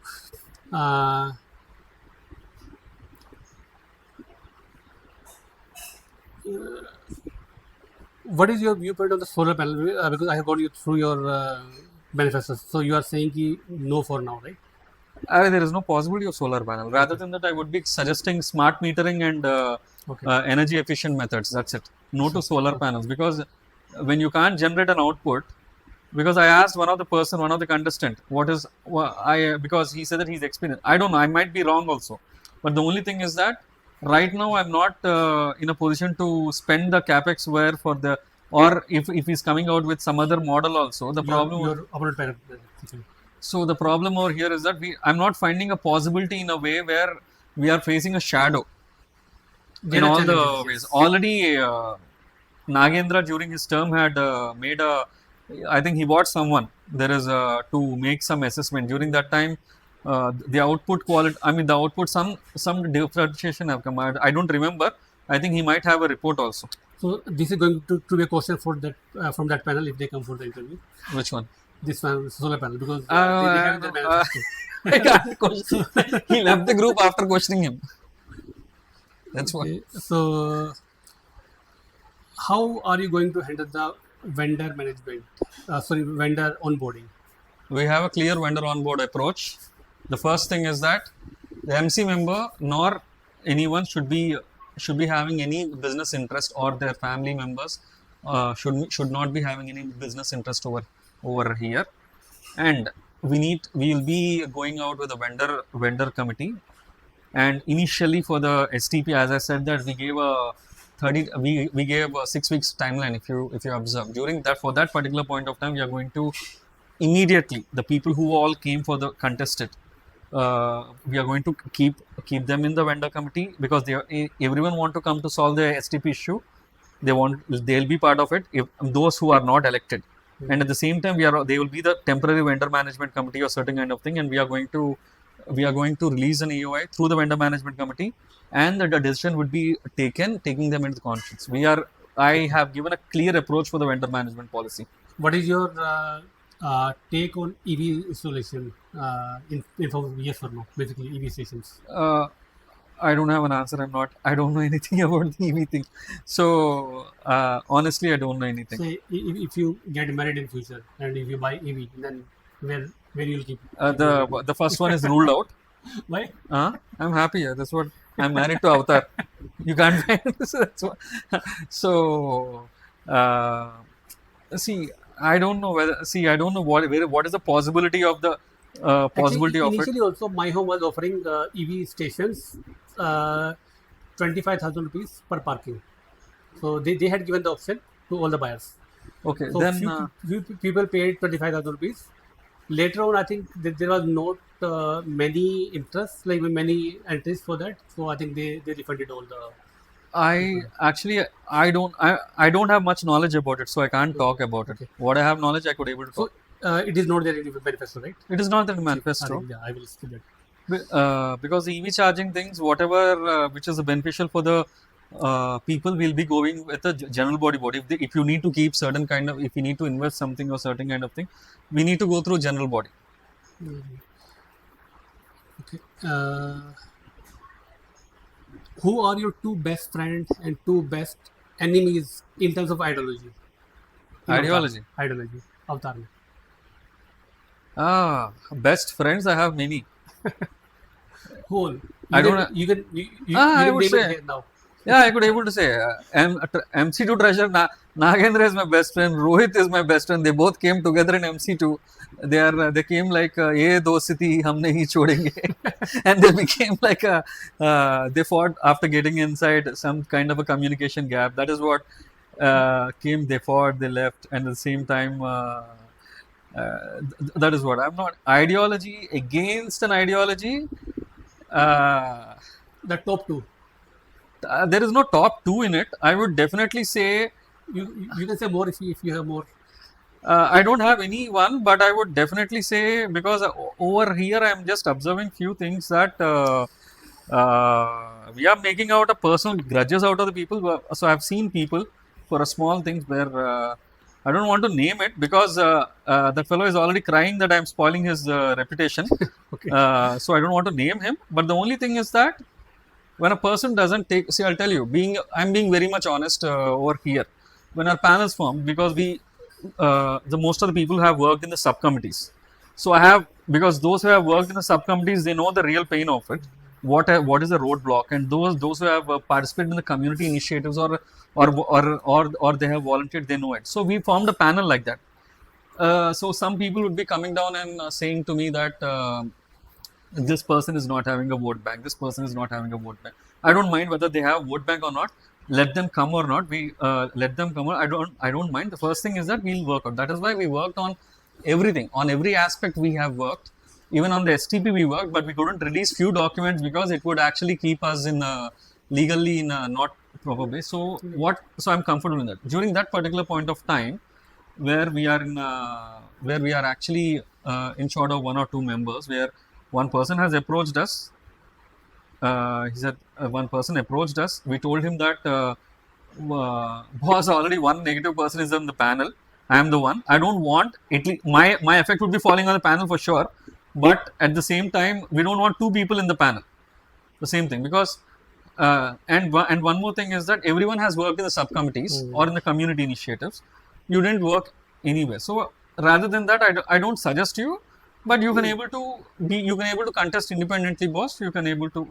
Speaker 1: What is your viewpoint on the solar panel? Because I have got you through your manifestos. So you are saying no for now, right?
Speaker 2: There is no possibility of solar panel. Rather than that, I would be suggesting smart metering and energy efficient methods. That's it. No to solar panels, because when you can't generate an output, because I asked one of the contestant, because he said that he's experienced. I don't know. I might be wrong also, but the only thing is that right now I'm not in a position to spend the capex where for the, or if he's coming out with some other model also. The problem. So the problem over here is that I'm not finding a possibility in a way where we are facing a shadow in all the ways. Already, Nagendra during his term had made I think he bought someone. There is to make some assessment during that time. The output quality. I mean, the output some differentiation have come out. I don't remember. I think he might have a report also.
Speaker 1: So this is going to be a question for that from that panel if they come for the interview.
Speaker 2: Which one?
Speaker 1: This one, solar panel, because they have their manifesto.
Speaker 2: I can't question. He left the group after questioning him. That's
Speaker 1: okay. So, how are you going to handle the vendor management? Vendor onboarding.
Speaker 2: We have a clear vendor onboard approach. The first thing is that the MC member nor anyone should be having any business interest, or their family members should not be having any business interest over here. And we will be going out with a vendor committee. And initially for the STP, as I said, that we gave a 6 weeks timeline. If you observe, during that, for that particular point of time, we are going to immediately, the people who all came for the contested, we are going to keep them in the vendor committee, because everyone want to come to solve the STP issue. They'll be part of it, if those who are not elected. And at the same time, they will be the temporary vendor management committee or certain kind of thing, and we are going to release an EOI through the vendor management committee, and the decision would be taking them into the conference. I have given a clear approach for the vendor management policy.
Speaker 1: What is your take on EV installation in form of yes or no, basically EV stations?
Speaker 2: I don't have an answer. I don't know anything about the EV thing. So honestly, I don't know anything.
Speaker 1: Say if you get married in future and if you buy EV, then where you'll keep?
Speaker 2: The first one is ruled out.
Speaker 1: Why?
Speaker 2: I'm happy. That's what I'm married to Avatar. You can't find this. That's what. So see, I don't know whether. See, I don't know what is the possibility of the possibility
Speaker 1: Actually,
Speaker 2: of it.
Speaker 1: Initially, also my home was offering EV stations 25,000 rupees per parking. So they had given the option to all the buyers.
Speaker 2: Okay,
Speaker 1: so
Speaker 2: then
Speaker 1: few people paid 25,000 rupees. Later on, I think there was not many interests, like many entries for that. So I think they refunded all the.
Speaker 2: I don't have much knowledge about it, so I can't talk about it. What I have knowledge, I could able to talk.
Speaker 1: So it is not there in the manifesto, right?
Speaker 2: It is not in the manifesto.
Speaker 1: I will skip it.
Speaker 2: Because the EV charging things, whatever which is beneficial for the people, will be going with the general body. If you need to keep certain kind of, if you need to invest something or certain kind of thing, we need to go through general body.
Speaker 1: Okay. Who are your two best friends and two best enemies in terms of ideology? In
Speaker 2: Ideology.
Speaker 1: Avatar. Ideology. Avatar.
Speaker 2: Best friends, I have many.
Speaker 1: Whole.
Speaker 2: I don't.
Speaker 1: You can
Speaker 2: I would
Speaker 1: name
Speaker 2: say.
Speaker 1: it here now.
Speaker 2: Yeah, I could able to say MC2 Treasure. Nagendra is my best friend. Rohit is my best friend. They both came together in MC2. They came like ye dosti hum nahi chodenge, and they became like they fought after getting inside some kind of a communication gap. That is what came. They fought. They left, and at the same time. That is what I'm not ideology against an ideology.
Speaker 1: The top two.
Speaker 2: There is no top two in it. I would definitely say
Speaker 1: you can say more if you have more.
Speaker 2: I don't have any one, but I would definitely say, because over here I am just observing few things that we are making out a personal grudges out of the people. So I've seen people for a small things where I don't want to name it, because the fellow is already crying that I'm spoiling his reputation.
Speaker 1: Okay.
Speaker 2: So I don't want to name him. But the only thing is that when a person doesn't take, see, I'll tell you, I'm being very much honest over here. When our panels form, because the most of the people have worked in the subcommittees. So I have, because those who have worked in the subcommittees, they know the real pain of it. What is the roadblock, and those who have participated in the community initiatives or they have volunteered, they know it. So we formed a panel like that. So some people would be coming down and saying to me that this person is not having a vote bank. This person is not having a vote bank. I don't mind whether they have vote bank or not. Let them come or not. We let them come. I don't mind. The first thing is that we'll work on. That is why we worked on everything. On every aspect we have worked. Even on the STP we worked, but we couldn't release few documents because it would actually keep us in legally in a not proper way. So I'm comfortable in that. During that particular point of time, where we are actually in short of one or two members, where one person has approached us. He said one person approached us. We told him that boss, already one negative person is on the panel. I am the one. I don't want my effect would be falling on the panel for sure. But at the same time, we don't want two people in the panel. The same thing, because and one more thing is that everyone has worked in the subcommittees or in the community initiatives. You didn't work anywhere. So rather than that, I don't suggest you. But you can able to contest independently, boss. We can able to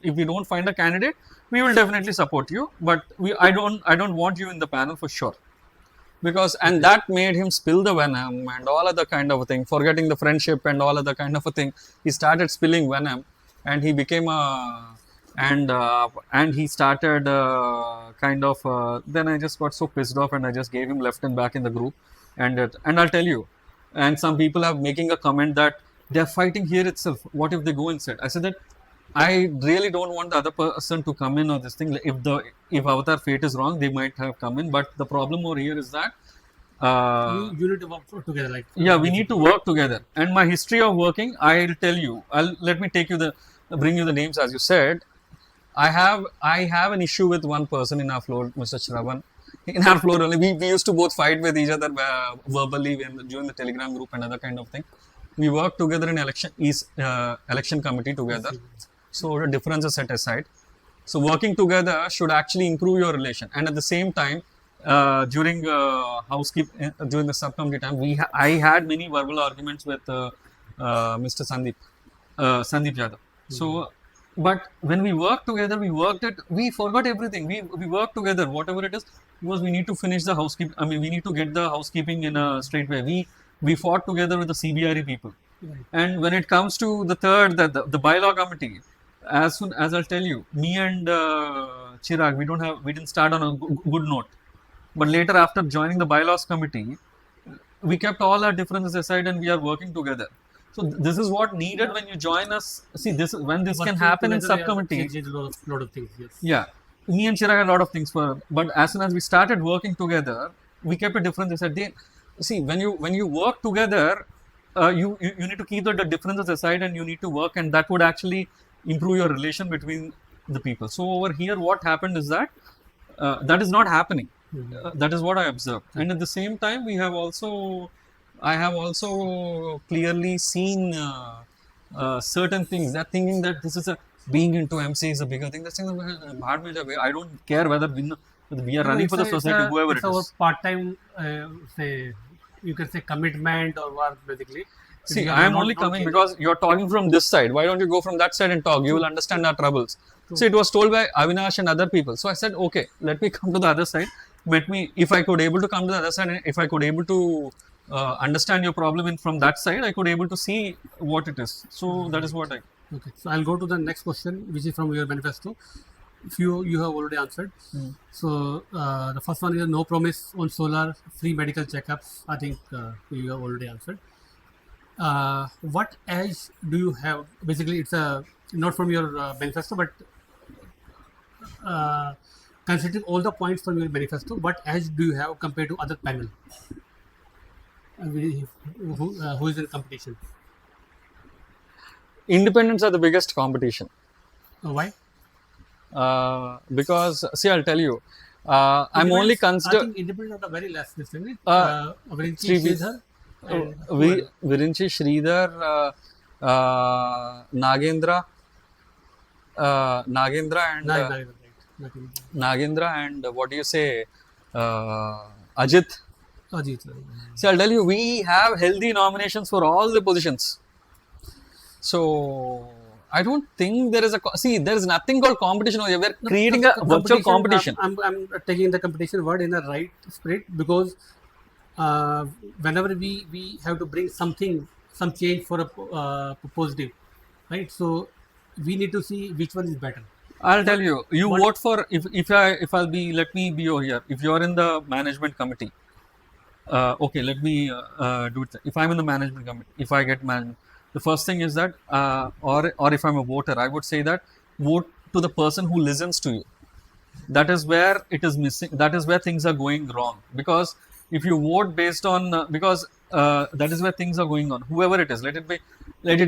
Speaker 2: if we don't find a candidate, we will definitely support you. But I don't want you in the panel for sure, because that made him spill the venom and all other kind of a thing, forgetting the friendship and all other kind of a thing. He started spilling venom, and he became and he started then I just got so pissed off, and I just gave him left and back in the group, and I'll tell you. And some people are making a comment that they're fighting here itself. What if they go inside? I said that I really don't want the other person to come in or this thing. If Avatar fate is wrong, they might have come in. But the problem over here is that
Speaker 1: you need to work together.
Speaker 2: We need to work together. And my history of working, I'll tell you. Let me bring you the names as you said. I have an issue with one person in our floor, Mr. Shravan. In our floor only, we used to both fight with each other verbally during the Telegram group and other kind of thing. We worked together in election committee together. So the differences set aside. So working together should actually improve your relation. And at the same time, during during the subcommittee time, I had many verbal arguments with Mr. Sandeep Yadav. So. But when we worked together, we forgot everything. We worked together, whatever it is, because we need to finish the housekeeping. I mean, we need to get the housekeeping in a straight way. We fought together with the CBRE people. Right. And when it comes to the third, the bylaw committee, as soon as I'll tell you, me and Chirag, we didn't start on a good note. But later, after joining the bylaws committee, we kept all our differences aside and we are working together. So this is what needed when you join us. See, this can happen in subcommittee.
Speaker 1: Lot of things, yes.
Speaker 2: Yeah, me and Chirag had a lot of things but as soon as we started working together, we kept a difference. See, when you work together, you need to keep the differences aside, and you need to work, and that would actually improve your relation between the people. So over here, what happened is that that is not happening. That is what I observed. And at the same time, I have also clearly seen certain things. They're thinking that this is a being into MC is a bigger thing. That's I don't care whether we are running for the society, whoever it
Speaker 1: is. It's our
Speaker 2: part-time,
Speaker 1: say, you can say commitment or work basically.
Speaker 2: See, I am only coming because you're talking from this side. Why don't you go from that side and talk? You will understand our troubles. So it was told by Avinash and other people. So I said, okay, let me come to the other side. Let me, if I could able to come to the other side, and if I could able to understand your problem from that side, I could able to see what it is. So that is what I.
Speaker 1: Okay, so I'll go to the next question, which is from your manifesto. Few you have already answered. So the first one is no promise on solar, free medical checkups. I think you have already answered. What edge do you have? Basically, it's not from your manifesto, but considering all the points from your manifesto, what edge do you have compared to other panel who is in competition?
Speaker 2: Independents are the biggest competition.
Speaker 1: Why?
Speaker 2: Because see, I'll tell you. I'm only consider.
Speaker 1: I think independents are the very less. Sridhar,
Speaker 2: Virinchi, Sridhar, Nagendra, Nagendra, and what do you say, Ajit. See, I'll tell you, we have healthy nominations for all the positions. So I don't think there is there is nothing called competition over here. We're creating a virtual competition.
Speaker 1: I'm taking the competition word in the right spirit, because whenever we have to bring some change for a positive, right? So we need to see which one is better.
Speaker 2: I'll tell you. You vote for let me be over here. If you're in the management committee, okay, let me do it. If I'm in the management committee, if I get the first thing is that, or if I'm a voter, I would say that vote to the person who listens to you. That is where it is missing. That is where things are going wrong. Because if you vote based on, that is where things are going on. Whoever it is, let it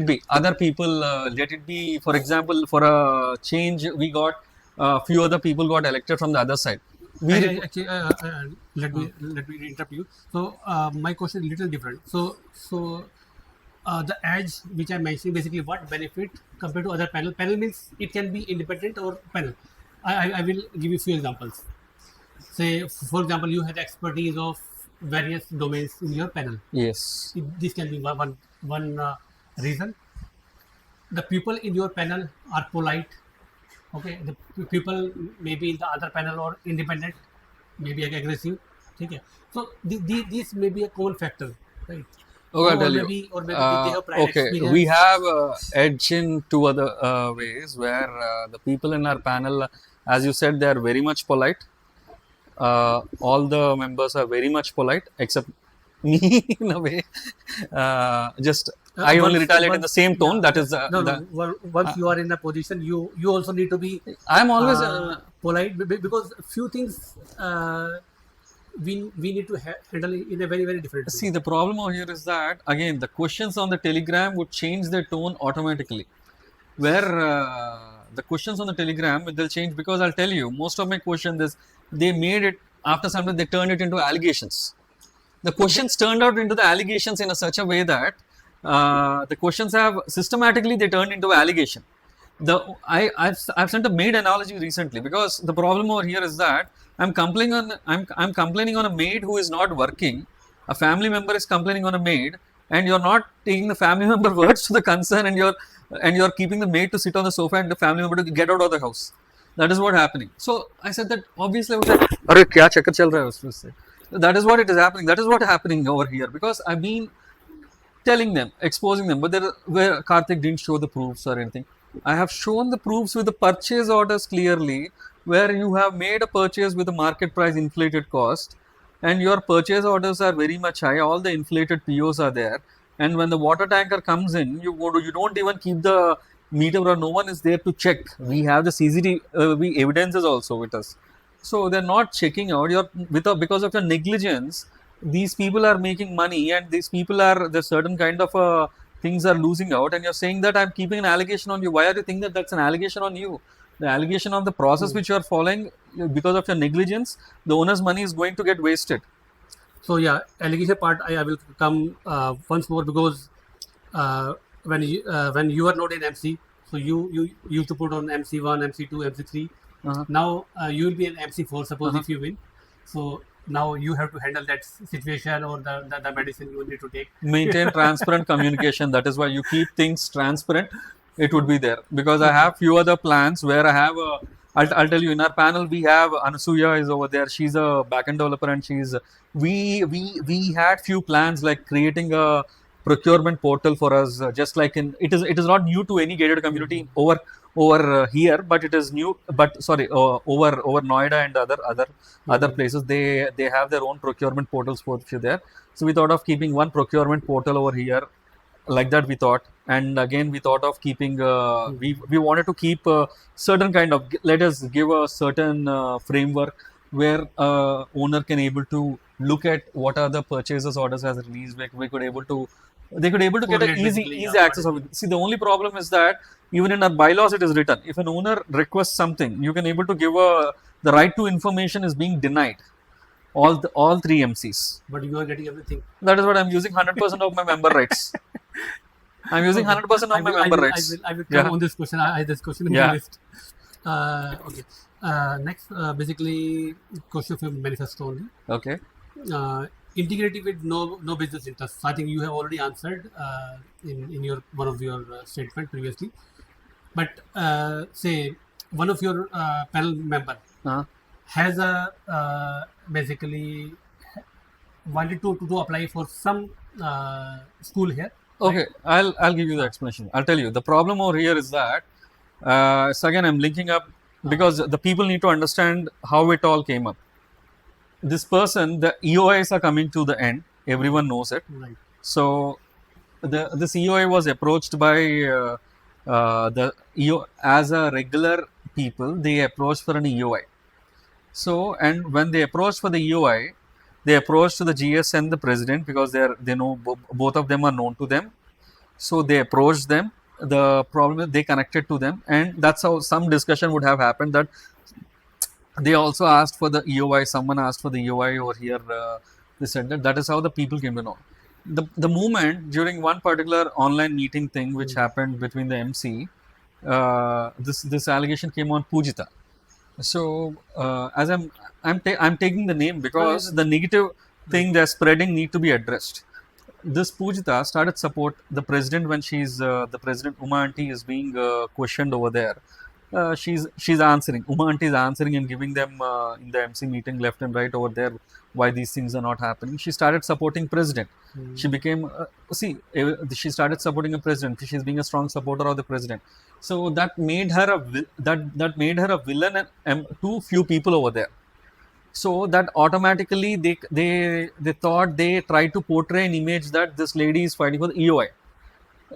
Speaker 2: be other people. Let it be, for example, for a change, we got few other people got elected from the other side.
Speaker 1: Actually, let me interrupt you. So my question is a little different. So the edge which I mentioned, basically what benefit compared to other panel. Panel means it can be independent or panel. I will give you a few examples. Say, for example, you have expertise of various domains in your panel.
Speaker 2: Yes.
Speaker 1: This can be one reason. The people in your panel are polite. Okay, the people maybe in the other panel or independent, maybe aggressive. Okay, so this may be a common factor, right?
Speaker 2: Okay, I'll tell you.
Speaker 1: Maybe they have prior experience.
Speaker 2: We have edge in two other ways, where the people in our panel, as you said, they are very much polite. All the members are very much polite, except me in a way. I only retaliate in the same tone. That is
Speaker 1: once you are in a position, you also need to be.
Speaker 2: I'm always
Speaker 1: polite, because few things we need to handle in a very, very different way.
Speaker 2: See, the problem over here is that, again, the questions on the telegram would change their tone automatically. Where the questions on the telegram, they'll change, because I'll tell you, most of my questions, they made it, after some time, they turned it into allegations. The questions turned out into the allegations in such a way that the questions have systematically, they turned into allegation. I've sent a maid analogy recently, because the problem over here is that I'm complaining on a maid who is not working. A family member is complaining on a maid, and you're not taking the family member words to the concern, and you're keeping the maid to sit on the sofa and the family member to get out of the house. That is what happening. So I said that obviously I was like, "Arey, kya chakkar chal raha hai?" That is what it is happening. That is what is happening over here, because I've been telling them, exposing them, but where Karthik didn't show the proofs or anything. I have shown the proofs with the purchase orders clearly, where you have made a purchase with a market price inflated cost, and your purchase orders are very much high. All the inflated POs are there, and when the water tanker comes in, you don't even keep the meter, or no one is there to check. We have the CCTV evidences also with us, so they're not checking out because of your negligence. these people are making money, and these people are the certain kind of things are losing out, and you're saying that I'm keeping an allegation on you. Why are you thinking that that's an allegation on you? The allegation on the process which you are following, because of your negligence, the owner's money is going to get wasted.
Speaker 1: So yeah, allegation part I will come once more, because when you are not in MC, so you used to put on MC1, MC2, MC3. Now you will be in MC4. Suppose if you win, so now you have to handle that situation, or the medicine you need to take.
Speaker 2: Maintain transparent communication. That is why you keep things transparent. It would be there, because I have few other plans where I have a. I'll tell you, in our panel we have Anasuya is over there. She's a backend developer, and we had few plans like creating a procurement portal for us, just like in it is not new to any gated community over here, but it is new. But sorry, over Noida and other places, they have their own procurement portals for you there. So we thought of keeping one procurement portal over here, like that we thought. And again we thought of keeping we wanted to keep a certain kind of, let us give a certain framework where owner can able to look at what are the purchases orders as released. We could able to they could able to get an easy access of it. See, the only problem is that even in our bylaws it is written, if an owner requests something, you can able to give the right to information is being denied. All three MCs.
Speaker 1: But you are getting everything.
Speaker 2: That is what I'm using 100% of my member rights. I'm using 100% of my member rights.
Speaker 1: I will come on this question. I this question in the list. Okay. Next, basically, question from manifesto only.
Speaker 2: Okay.
Speaker 1: Integrity with no business interests. I think you have already answered in your one of your statement previously. But say one of your panel member has a basically wanted to apply for some school here.
Speaker 2: Okay, right? I'll give you the explanation. I'll tell you the problem over here is that so again I'm linking up because the people need to understand how it all came up. This person, the EOIs are coming to the end. Everyone knows it.
Speaker 1: Right.
Speaker 2: So this EOI was approached by the EO as a regular people. They approached for an EOI. So, and when they approached for the EOI, they approached to the GS and the president, because they know both of them are known to them. So they approached them. The problem is they connected to them, and that's how some discussion would have happened. That they also asked for the EOI. Someone asked for the EOI over here. They said that is how the people came to know. The moment during one particular online meeting thing which happened between the MC, this allegation came on Pujita. So as I'm taking the name because the negative thing they're spreading need to be addressed. This Pujita started support the president when she's the president Uma Aunty is being questioned over there. She's answering. Uma Aunty is answering and giving them in the MC meeting left and right over there why these things are not happening. She started supporting president. She became she started supporting a president. She's being a strong supporter of the president. So that made her a villain to few people over there. So that automatically they thought, they tried to portray an image that this lady is fighting for the EOI.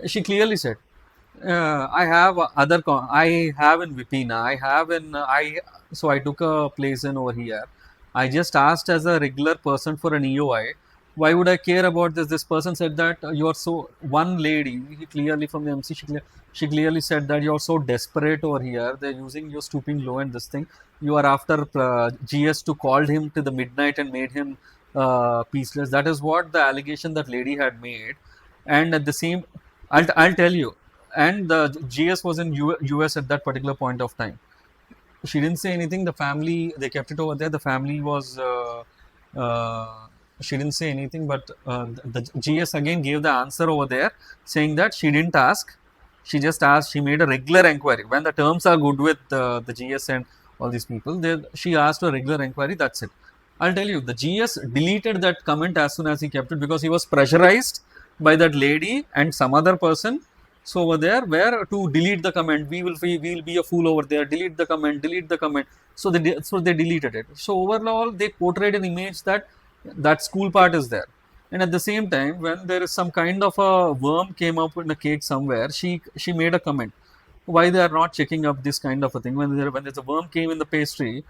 Speaker 2: She clearly said, I have I have in Vipina, I have in so I took a place in over here. I just asked as a regular person for an EOI. Why would I care about this? This person said that you are so, one lady, clearly from the MC, she clearly said that you are so desperate over here. They're using your stooping low and this thing. You are after GS to called him to the midnight and made him peaceless. That is what the allegation that lady had made. And at the same, I'll tell you. And the GS was in US at that particular point of time. She didn't say anything. The family, they kept it over there. The family was, she didn't say anything, but the GS again gave the answer over there, saying that she didn't ask. She just asked, she made a regular inquiry. When the terms are good with the GS and all these people, she asked a regular inquiry, that's it. I'll tell you, the GS deleted that comment as soon as he kept it, because he was pressurized by that lady and some other person. So over there, where to delete the comment, we will be a fool over there, delete the comment. So they deleted it. So overall, they portrayed an image that school part is there. And at the same time, when there is some kind of a worm came up in a cake somewhere, she made a comment. Why they are not checking up this kind of a thing when there's a worm came in the pastry.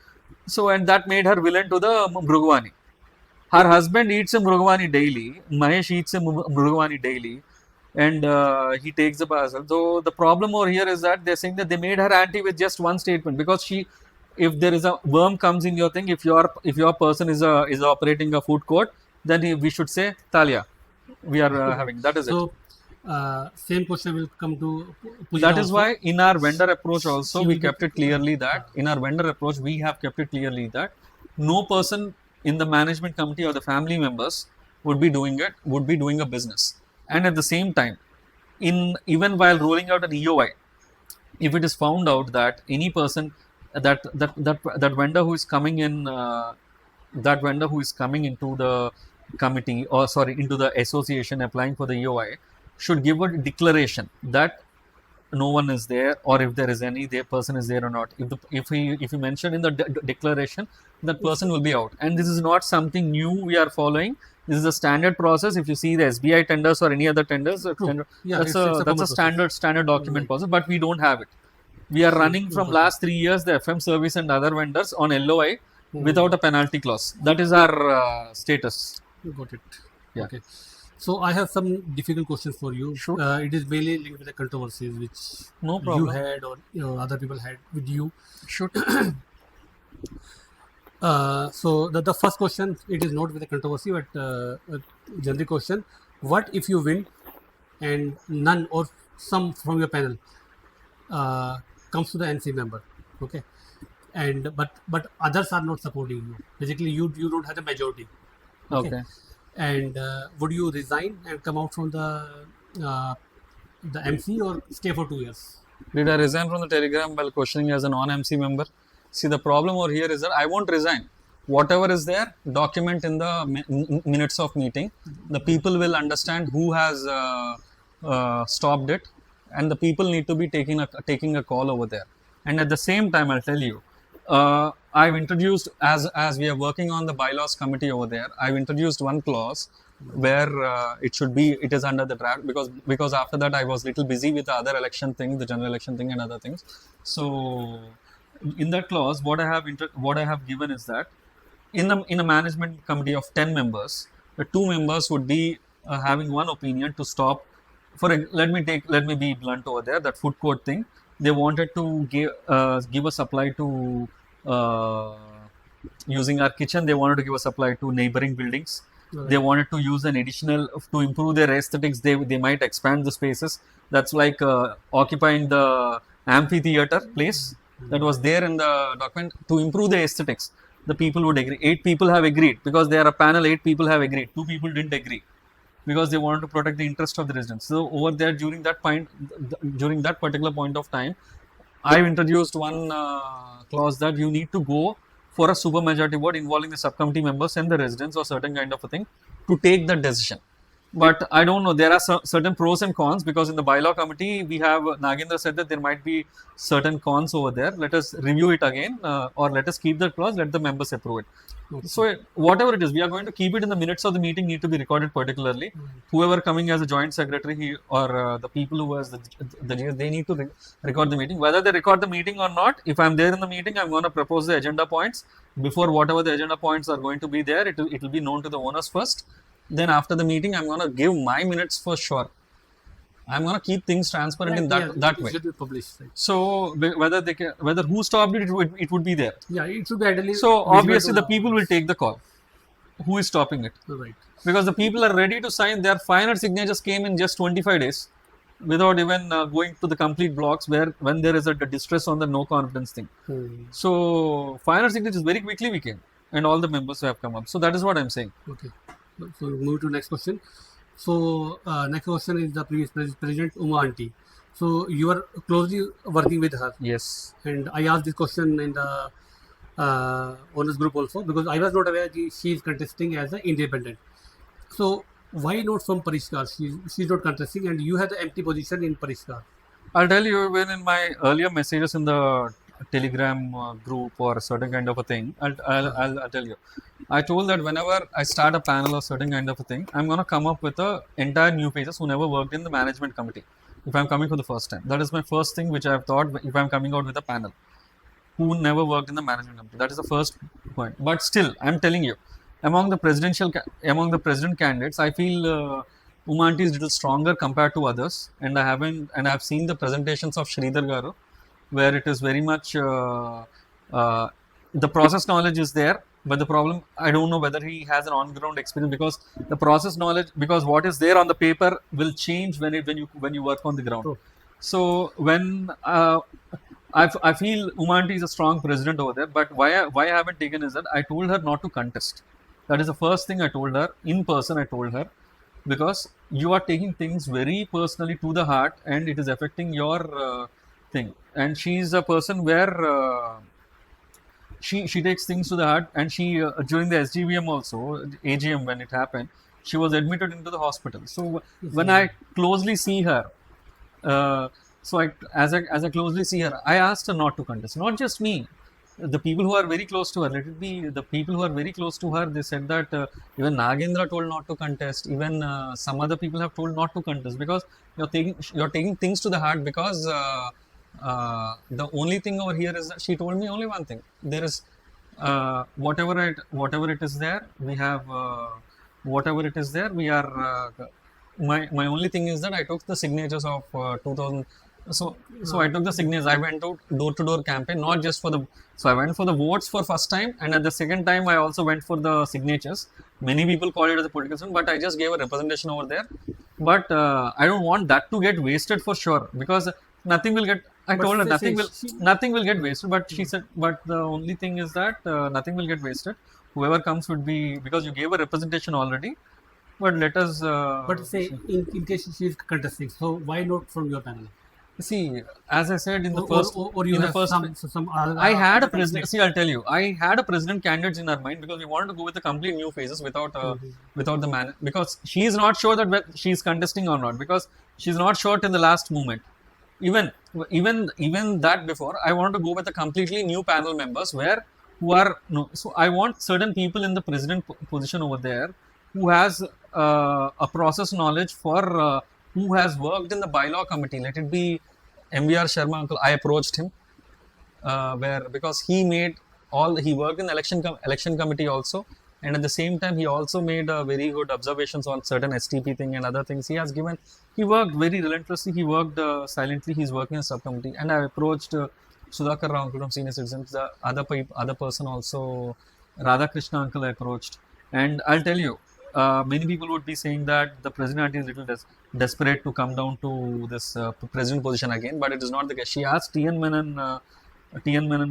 Speaker 2: So, and that made her villain to the Bhrugwani. Her husband eats a Mrugavani daily. Mahesh eats a Mrugavani daily, and he takes the parcel. So the problem over here is that they're saying that they made her anti with just one statement, because she, if there is a worm comes in your thing, if your person is operating a food court, then we should say Talia, we are having, that is it.
Speaker 1: So, same question will come to Pujita
Speaker 2: That is
Speaker 1: also.
Speaker 2: why in our vendor approach also
Speaker 1: She
Speaker 2: we
Speaker 1: will be-
Speaker 2: kept it clearly that in our vendor approach we have kept it clearly that no person in the management committee or the family members would be doing a business. And at the same time, in even while rolling out an EOI, if it is found out that any person, that vendor who is coming in, that vendor who is coming into the committee, or sorry, into the association applying for the EOI, should give a declaration that no one is there, or if there is any, their person is there or not. If you mention in the declaration, that person will be out. And this is not something new we are following. This is a standard process. If you see the SBI tenders or any other tenders,
Speaker 1: Yeah,
Speaker 2: that's
Speaker 1: it's
Speaker 2: a
Speaker 1: common
Speaker 2: standard document process. But we don't have it. We are running from last 3 years the FM service and other vendors on LOI without a penalty clause. That is our status.
Speaker 1: Got it.
Speaker 2: Yeah.
Speaker 1: Okay. So I have some difficult questions for you.
Speaker 2: Sure.
Speaker 1: It is mainly linked with the controversies which
Speaker 2: No
Speaker 1: you
Speaker 2: problem.
Speaker 1: had, or other people had with you.
Speaker 2: Should.
Speaker 1: So the first question, it is not with a controversy, but a generic question. What if you win and none or some from your panel comes to the NC member? Okay, and but others are not supporting you. Basically, you don't have the majority.
Speaker 2: Okay.
Speaker 1: And would you resign and come out from the MC, or stay for 2 years?
Speaker 2: Did I resign from the Telegram while questioning as a non-MC member? See, the problem over here is that I won't resign. Whatever is there, document in the minutes of meeting. The people will understand who has stopped it, and the people need to be taking a call over there. And at the same time, I'll tell you, I've introduced, as we are working on the bylaws committee over there, I've introduced one clause where it is under the draft, because after that I was little busy with the other election thing, the general election thing and other things. So in that clause, what I have given is that in a management committee of 10 members, the 2 members would be having one opinion to stop. Let me be blunt over there. That food court thing, they wanted to give a supply to using our kitchen. They wanted to give a supply to neighboring buildings. Right. They wanted to use an additional to improve their aesthetics. They might expand the spaces. That's like occupying the amphitheater place that was there in the document to improve the aesthetics. The people would agree. 8 people have agreed, because they are a panel. 8 people have agreed. 2 people didn't agree, because they wanted to protect the interest of the residents. So over there, during that particular point of time, I've introduced one clause that you need to go for a super majority vote involving the subcommittee members and the residents, or certain kind of a thing, to take that decision. But I don't know, there are certain pros and cons, because in the bylaw committee, we have, Nagendra said that there might be certain cons over there. Let us review it again, or let us keep that clause, let the members approve it. Okay. So whatever it is, we are going to keep it in the minutes of the meeting, need to be recorded particularly. Whoever coming as a joint secretary, or the people who has they need to record the meeting. Whether they record the meeting or not, if I'm there in the meeting, I'm going to propose the agenda points. Before whatever the agenda points are going to be there, it will be known to the owners first. Then after the meeting, I'm going to give my minutes for sure. I'm going to keep things transparent in that way.
Speaker 1: It should be published. Right?
Speaker 2: So whether who stopped it, it would be there.
Speaker 1: Yeah, it should be ideally.
Speaker 2: So obviously the people will take the call. Who is stopping it?
Speaker 1: Right.
Speaker 2: Because the people are ready to sign. Their 500 signatures came in just 25 days, without even going to the complete blocks when there is a distress on the no confidence thing. So 500 signatures very quickly we came, and all the members have come up. So that is what I'm saying.
Speaker 1: Okay. So move to next question. So next question is the previous president, Uma Aunty. So you are closely working with her.
Speaker 2: Yes.
Speaker 1: And I asked this question in the owners group also, because I was not aware that she is contesting as an independent. So why not from Parishkar? She's not contesting, and you have the empty position in Parishkar.
Speaker 2: I'll tell you, when in my earlier messages in the Telegram group or a certain kind of a thing, I'll tell you. I told that whenever I start a panel or certain kind of a thing, I'm going to come up with a entire new faces who never worked in the management committee. If I'm coming for the first time, that is my first thing which I've thought. If I'm coming out with a panel who never worked in the management committee, that is the first point. But still, I'm telling you, among the president candidates, I feel Umanti is a little stronger compared to others, and I have seen the presentations of Sridhar Garu, where it is very much uh, the process knowledge is there, but the problem, I don't know whether he has an on ground experience, because the process knowledge, because what is there on the paper will change when you work on the ground.
Speaker 1: True.
Speaker 2: So when I feel Umanti is a strong president over there, but why I haven't taken is that I told her not to contest. That is the first thing I told her in person. I told her, because you are taking things very personally to the heart, and it is affecting your thing. And she is a person where she takes things to the heart, and she during the SGVM also AGM when it happened, she was admitted into the hospital. So when I closely see her. As I closely see her, I asked her not to contest. Not just me, the people who are very close to her. Let it be the people who are very close to her. They said that even Nagendra told not to contest. Even some other people have told not to contest, because you're taking things to the heart. Because the only thing over here is that she told me only one thing. There is whatever it is there. We have whatever it is there. We are. My only thing is that I took the signatures of 2000. So I took the signatures. I went to door-to-door campaign, not just for the. So I went for the votes for first time, and at the second time I also went for the signatures. Many people call it as a political sign, but I just gave a representation over there. But I don't want that to get wasted for sure, because nothing will get. I told her nothing will get wasted. But she said, but the only thing is that nothing will get wasted. Whoever comes would be, because you gave a representation already. But let us.
Speaker 1: But say in case she is contesting, so why not from your panel?
Speaker 2: See, as I said in the first,
Speaker 1: or you
Speaker 2: in
Speaker 1: have
Speaker 2: the first,
Speaker 1: some
Speaker 2: I had a president. See, I'll tell you, I had a president candidates in our mind, because we wanted to go with the complete new phases without without the man, because she is not sure that she is contesting or not, because she's not sure till the last moment. Even that before, I wanted to go with a completely new panel members where who are no. So I want certain people in the president position over there who has a process knowledge for who has worked in the bylaw committee. Let it be MBR Sharma uncle. I approached him where, because he worked in the election committee also, and at the same time he also made very good observations on certain STP thing and other things. He worked very relentlessly. He worked silently. He's working in a subcommittee, and I approached Sudhakar Rao from Senior Citizens. The other person also, Radha Krishna uncle, I approached. And I'll tell you, many people would be saying that the president is little desperate to come down to this president position again, but it is not the case. She asked TN Menon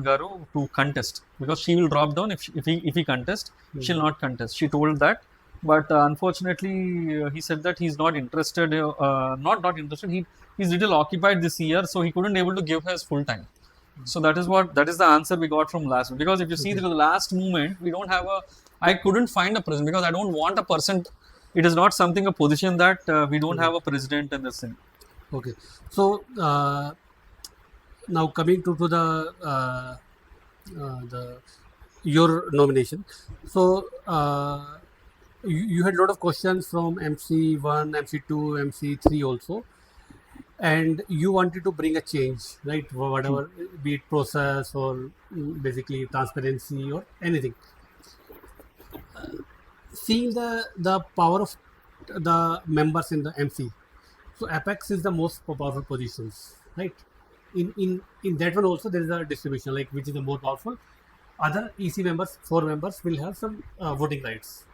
Speaker 2: Garu to contest, because she will drop down if he contests. She'll not contest. She told that, but unfortunately he said that he's not interested. Not interested. He's little occupied this year, so he couldn't able to give her his full time. So that is the answer we got from last. Because if you see the last moment, we don't have I couldn't find a president, because I don't want a person. It is not something, a position that we don't have a president in this thing.
Speaker 1: Okay. So now coming to the your nomination. So you had a lot of questions from MC1, MC2, MC3 also, and you wanted to bring a change, right? Whatever, be it process or basically transparency or anything. Seeing the power of the members in the MC, so apex is the most powerful positions, right? In that one also there is a distribution, like which is the more powerful. Other EC members, 4 members, will have some voting rights.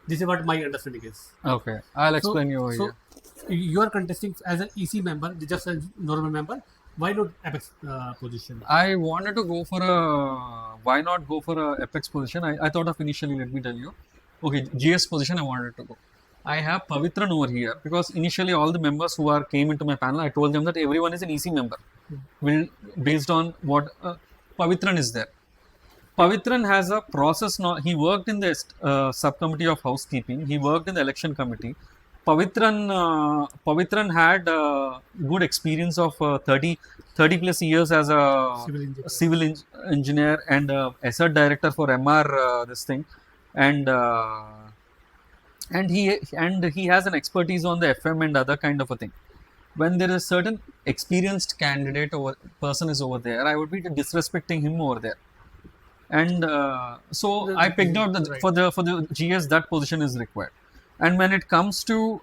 Speaker 1: This is what my understanding is.
Speaker 2: Okay, I'll explain you over
Speaker 1: so
Speaker 2: here.
Speaker 1: You are contesting as an EC member, just a normal member. Why not apex position?
Speaker 2: I wanted to go for why not go for a apex position? I thought of initially, let me tell you. Okay, GS position I wanted to go. I have Pavitran over here, because initially all the members who came into my panel, I told them that everyone is an EC member. Based on what Pavitran is there. Pavitran has a process now. He worked in the subcommittee of housekeeping. He worked in the election committee. Pavitran had good experience of 30 plus years as a civil engineer and asset director for MR this thing, and he has an expertise on the FM and other kind of a thing. When there is a certain experienced candidate or person is over there, I would be disrespecting him over there. and so I picked out
Speaker 1: Right.
Speaker 2: for the GS that position is required. And when it comes to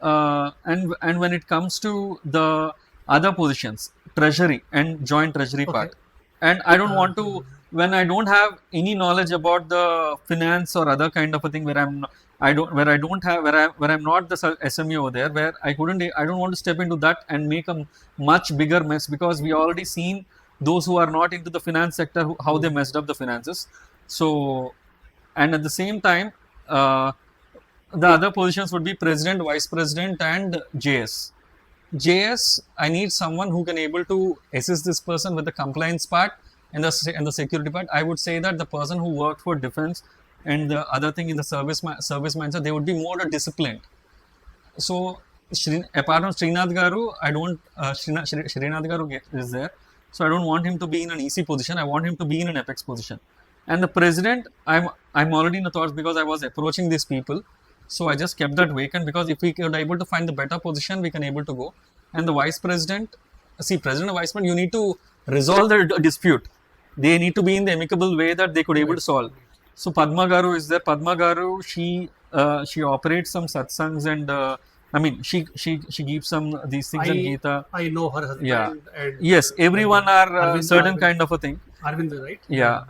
Speaker 2: and when it comes to the other positions, treasury and joint treasury
Speaker 1: Okay.
Speaker 2: part, and I don't want to, when I don't have any knowledge about the finance or other kind of a thing, where I don't have, where I'm not the SME over there, where I don't want to step into that and make a much bigger mess, because we already seen those who are not into the finance sector how they messed up the finances. So, and at the same time, the other positions would be president, vice president, and JS. JS, I need someone who can able to assist this person with the compliance part and the security part. I would say that the person who worked for defense and the other thing in the service mindset, they would be more disciplined. So, apart from Srinath Garu, I don't, Srinath Garu is there. So, I don't want him to be in an easy position. I want him to be in an apex position. And the president, I'm already in the thoughts, because I was approaching these people. So, I just kept that vacant, because if we could able to find the better position, we can able to go. And the vice president, see, president and vice president, you need to resolve the dispute. They need to be in the amicable way that they could able to solve. So Padma Garu is there. Padma Garu, she operates some satsangs, and I mean she gives some these things in Gita.
Speaker 1: I know her husband.
Speaker 2: Yeah.
Speaker 1: And
Speaker 2: Yes, everyone are
Speaker 1: Arvind-
Speaker 2: certain
Speaker 1: Arvind.
Speaker 2: kind of a thing.
Speaker 1: Arvind, right?
Speaker 2: Yeah.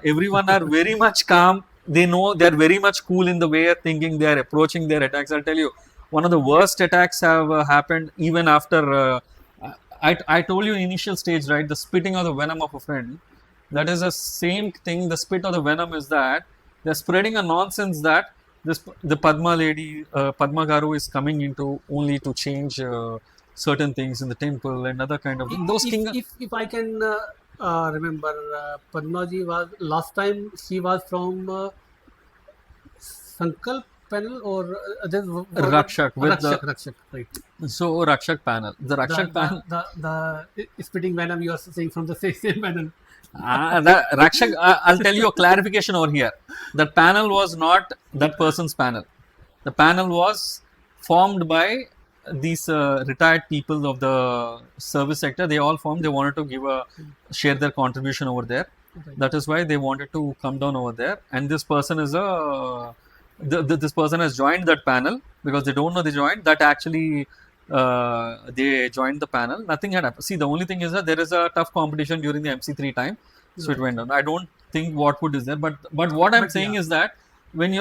Speaker 2: Everyone are very much calm. They know they're very much cool in the way of thinking. They are approaching their attacks. I'll tell you, one of the worst attacks have happened even after. I told you initial stage, right? The spitting of the venom of a friend. That is the same thing. The spit of the venom is that they're spreading a nonsense that the Padma lady, Padma Garu, is coming into only to change certain things in the temple and other kind of those things.
Speaker 1: If I can remember, Padmaji was last time she was from Sankalp panel, or
Speaker 2: Rakshak with
Speaker 1: Rakshak, right?
Speaker 2: So Rakshak panel, the Rakshak panel,
Speaker 1: the spitting venom you are saying from the same panel.
Speaker 2: Rakshak, I'll tell you a clarification over here. That panel was not that person's panel. The panel was formed by these retired people of the service sector. They all formed. They wanted to share their contribution over there. Okay. That is why they wanted to come down over there. And this person is this person has joined that panel, because they don't know they joined. That actually they joined the panel. Nothing had happened. See, the only thing is that there is a tough competition during the MC3 time, so it went down. I don't think what would is there, but what I'm saying is that when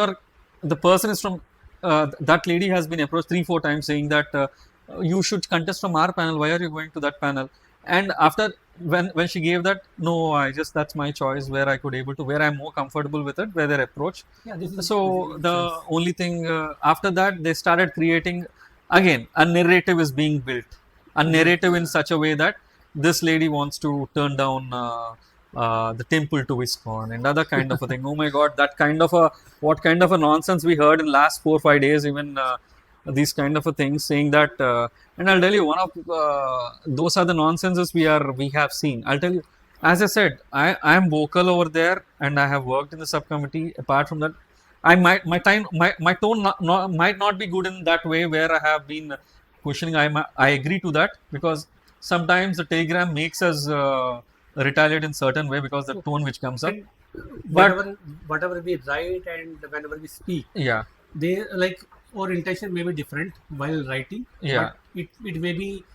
Speaker 2: the person is from that lady has been approached 3-4 times saying that you should contest from our panel. Why are you going to that panel? And after when she gave that, no, that's my choice, where I could able to, where I'm more comfortable with it, where their approach. Yeah, so the only thing after that, they started creating. Again, a narrative is being built. A narrative in such a way that this lady wants to turn down the temple to ISKCON and other kind of a thing. Oh my God, what kind of a nonsense we heard in last 4-5 days, even these kind of a things, saying that. And I'll tell you, one of those are the nonsenses we have seen. I'll tell you, as I said, I am vocal over there, and I have worked in the subcommittee. Apart from that, my tone might not be good in that way, where I have been questioning. I agree to that, because sometimes the telegram makes us retaliate in certain way, because the tone which comes up.
Speaker 1: But whatever we write and whenever we speak,
Speaker 2: yeah,
Speaker 1: they like our intention may be different while writing.
Speaker 2: Yeah,
Speaker 1: but it may be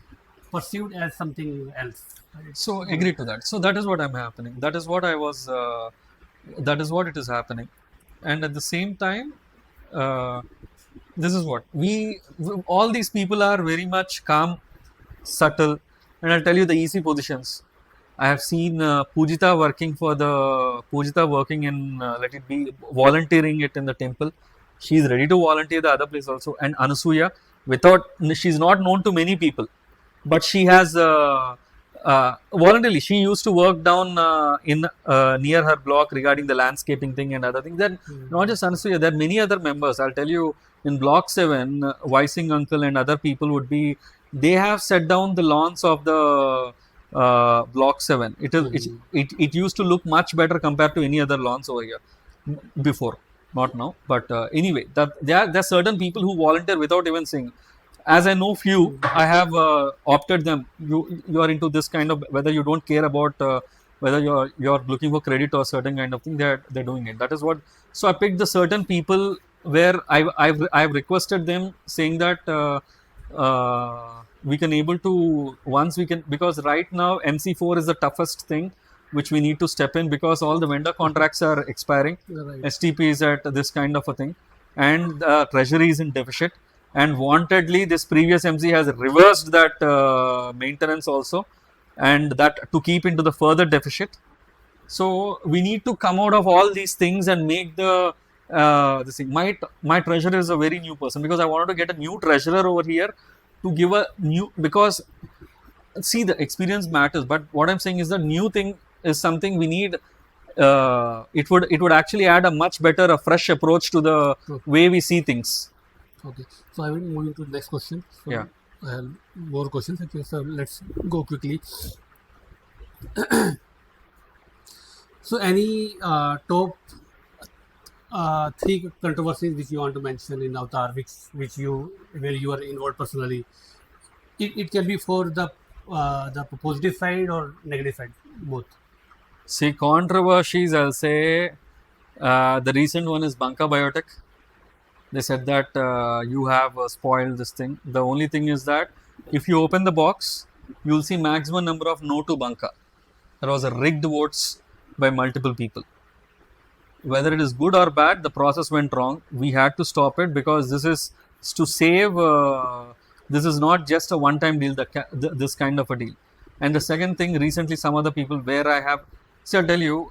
Speaker 1: perceived as something else. Right?
Speaker 2: So agree to that. So that is what I'm happening. That is what I was. That is what it is happening. And at the same time, this is what all these people are very much calm, subtle, and I'll tell you the easy positions. I have seen Pujita working in let it be volunteering it in the temple. She is ready to volunteer the other place also. And Anasuya, she's not known to many people, but she has voluntarily, she used to work down in near her block regarding the landscaping thing and other things. Then not just Anasuya, there are many other members. I'll tell you, in block 7, Vaising uncle and other people they have set down the lawns of the block 7. It used to look much better compared to any other lawns over here before, not now. But anyway, there are certain people who volunteer without even saying. As I know few, I have opted them. You are into this kind of, whether you don't care about whether you're looking for credit or certain kind of thing, they're doing it. That is what. So I picked the certain people where I've requested them, saying that we can able to, once we can, because right now MC4 is the toughest thing which we need to step in, because all the vendor contracts are expiring.
Speaker 1: Right.
Speaker 2: STP is at this kind of a thing, and treasury is in deficit, and wantedly this previous MC has reversed that maintenance also, and that to keep into the further deficit. So we need to come out of all these things and make the this thing. My treasurer is a very new person, because I wanted to get a new treasurer over here to give a new, because see, the experience matters, but what I'm saying is the new thing is something we need. It would actually add a much better, a fresh approach to the way we see things.
Speaker 1: Okay, so I will move into the next question. So
Speaker 2: Yeah.
Speaker 1: I have more questions. Okay, so let's go quickly. So any top three controversies which you want to mention in Avatar, which you, where you are involved personally? It can be for the positive side or negative side, both.
Speaker 2: See, controversies, I'll say the recent one is Banka Biotech. They said that you have spoiled this thing. The only thing is that if you open the box, you'll see maximum number of no to Banka. There was a rigged votes by multiple people. Whether it is good or bad, the process went wrong. We had to stop it, because this is to save. This is not just a one-time deal. This kind of a deal. And the second thing, recently some other people where I have. See, I'll tell you,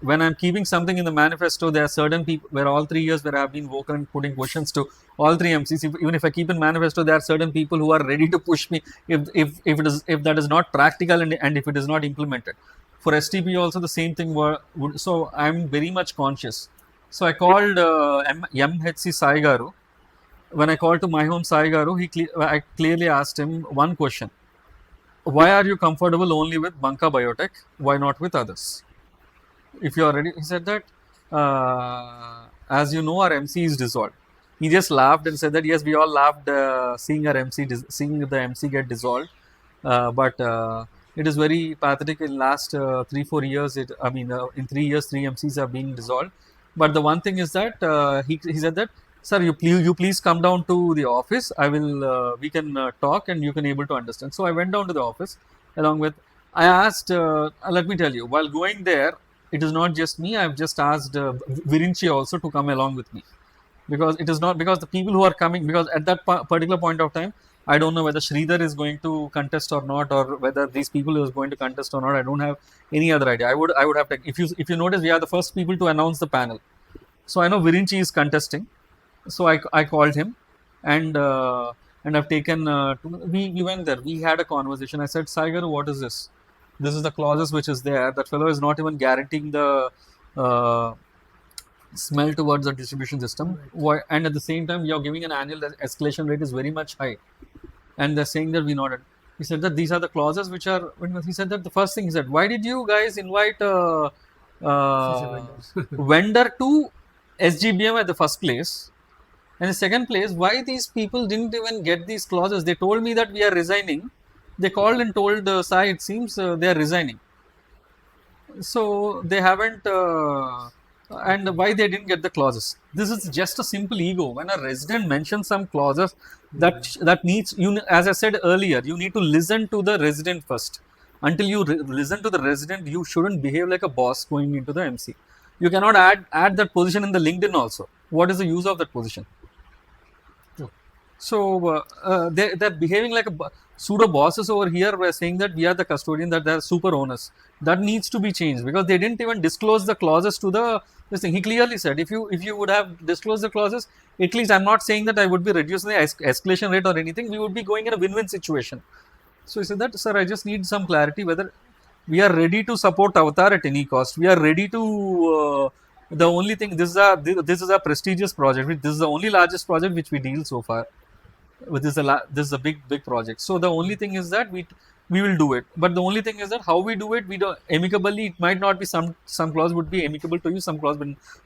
Speaker 2: when I'm keeping something in the manifesto, there are certain people where all 3 years where I've been vocal and putting questions to all three MCs. Even if I keep in manifesto, there are certain people who are ready to push me if that is not practical and if it is not implemented. For STP also the same thing so I'm very much conscious. So I called MHC Sai Garu. When I called to my home Sai Garu, I clearly asked him one question. Why are you comfortable only with Banka Biotech? Why not with others? If you are ready, he said that, as you know, our MC is dissolved. He just laughed and said that, yes, we all laughed seeing the MC get dissolved. But it is very pathetic. In last 3-4 years, in 3 years, 3 MCs are being dissolved. But the one thing is that he said that, sir, you please come down to the office. I will we can talk and you can able to understand. So I went down to the office along with. I asked. Let me tell you. While going there, it is not just me. I've just asked Virinchi also to come along with me, because it is not, because the people who are coming, because at that particular point of time, I don't know whether Sridhar is going to contest or not, or whether these people is going to contest or not. I don't have any other idea. I would have taken, if you notice, we are the first people to announce the panel. So I know Virinchi is contesting. So I called him, and I've taken. We went there. We had a conversation. I said, Saigar, what is this? This is the clauses which is there. That fellow is not even guaranteeing the smell towards the distribution system. Why? And at the same time, we are giving an annual escalation rate is very much high, and they're saying that we not. He said that these are the clauses which are. He said that the first thing he said, why did you guys invite vendor to SGBM at the first place? And in the second place, why these people didn't even get these clauses? They told me that we are resigning. They called and told Sai, it seems they are resigning. So they haven't, and why they didn't get the clauses? This is just a simple ego. When a resident mentions some clauses, that needs, as I said earlier, you need to listen to the resident first. Until you listen to the resident, you shouldn't behave like a boss going into the MC. You cannot add that position in the LinkedIn also. What is the use of that position? So they're behaving like a pseudo bosses over here. We're saying that we are the custodian, that they're super owners. That needs to be changed, because they didn't even disclose the clauses to this thing. He clearly said, if you would have disclosed the clauses, at least I'm not saying that I would be reducing the escalation rate or anything. We would be going in a win-win situation. So he said that, sir, I just need some clarity whether we are ready to support Avatar at any cost. We are ready to. The only thing, this is a prestigious project. This is the only largest project which we deal so far. This is a big project. So the only thing is that we will do it. But the only thing is that how we do it, we do amicably. It might not be some clause would be amicable to you, some clause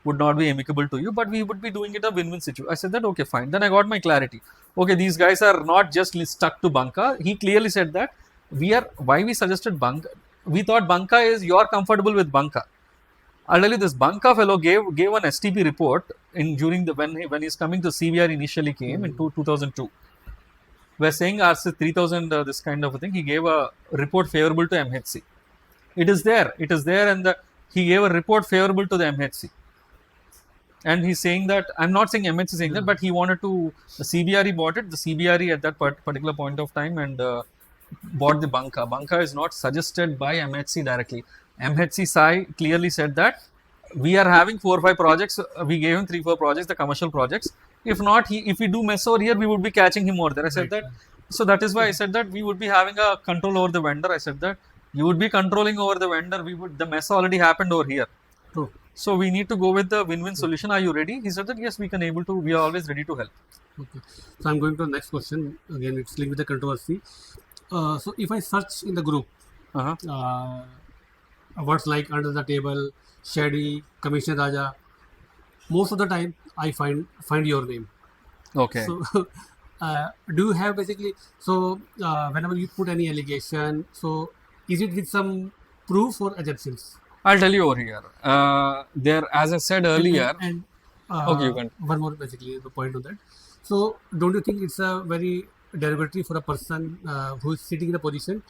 Speaker 2: would not be amicable to you. But we would be doing it a win-win situation. I said that, okay, fine. Then I got my clarity. Okay, these guys are not just stuck to Banka. He clearly said that why we suggested Banka. we thought Banka is, you are comfortable with Banka. I'll tell you, this Banka fellow gave an STP report in during the when he's coming to CVR initially came in 2002. We're saying ours is 3000 this kind of a thing. He gave a report favorable to MHC. It is there, and he gave a report favorable to the MHC. And he's saying that, I'm not saying MHC saying that, but he wanted to, the CBRE bought it, the CBRE at that particular point of time, and bought the Banka. Banka is not suggested by MHC directly. MHC Sai clearly said that we are having 4 or 5 projects. We gave him 3 4 projects, the commercial projects. If not, if we do mess over here, we would be catching him over there. I said that. So that is why I said that we would be having a control over the vendor. I said that you would be controlling over the vendor. The mess already happened over here.
Speaker 1: True.
Speaker 2: So we need to go with the win-win solution. Are you ready? He said that yes, we are always ready to help.
Speaker 1: Okay. So I'm going to the next question. Again, it's linked with the controversy. So if I search in the group, words like under the table, shady, Commissioner Raja, most of the time I find your name.
Speaker 2: Okay.
Speaker 1: So do you have basically, so whenever you put any allegation, so is it with some proof or assumptions?
Speaker 2: I'll tell you over here. There, as I said earlier, okay, you can.
Speaker 1: One more basically the point on that. So don't you think it's a very derogatory for a person who is sitting in a position?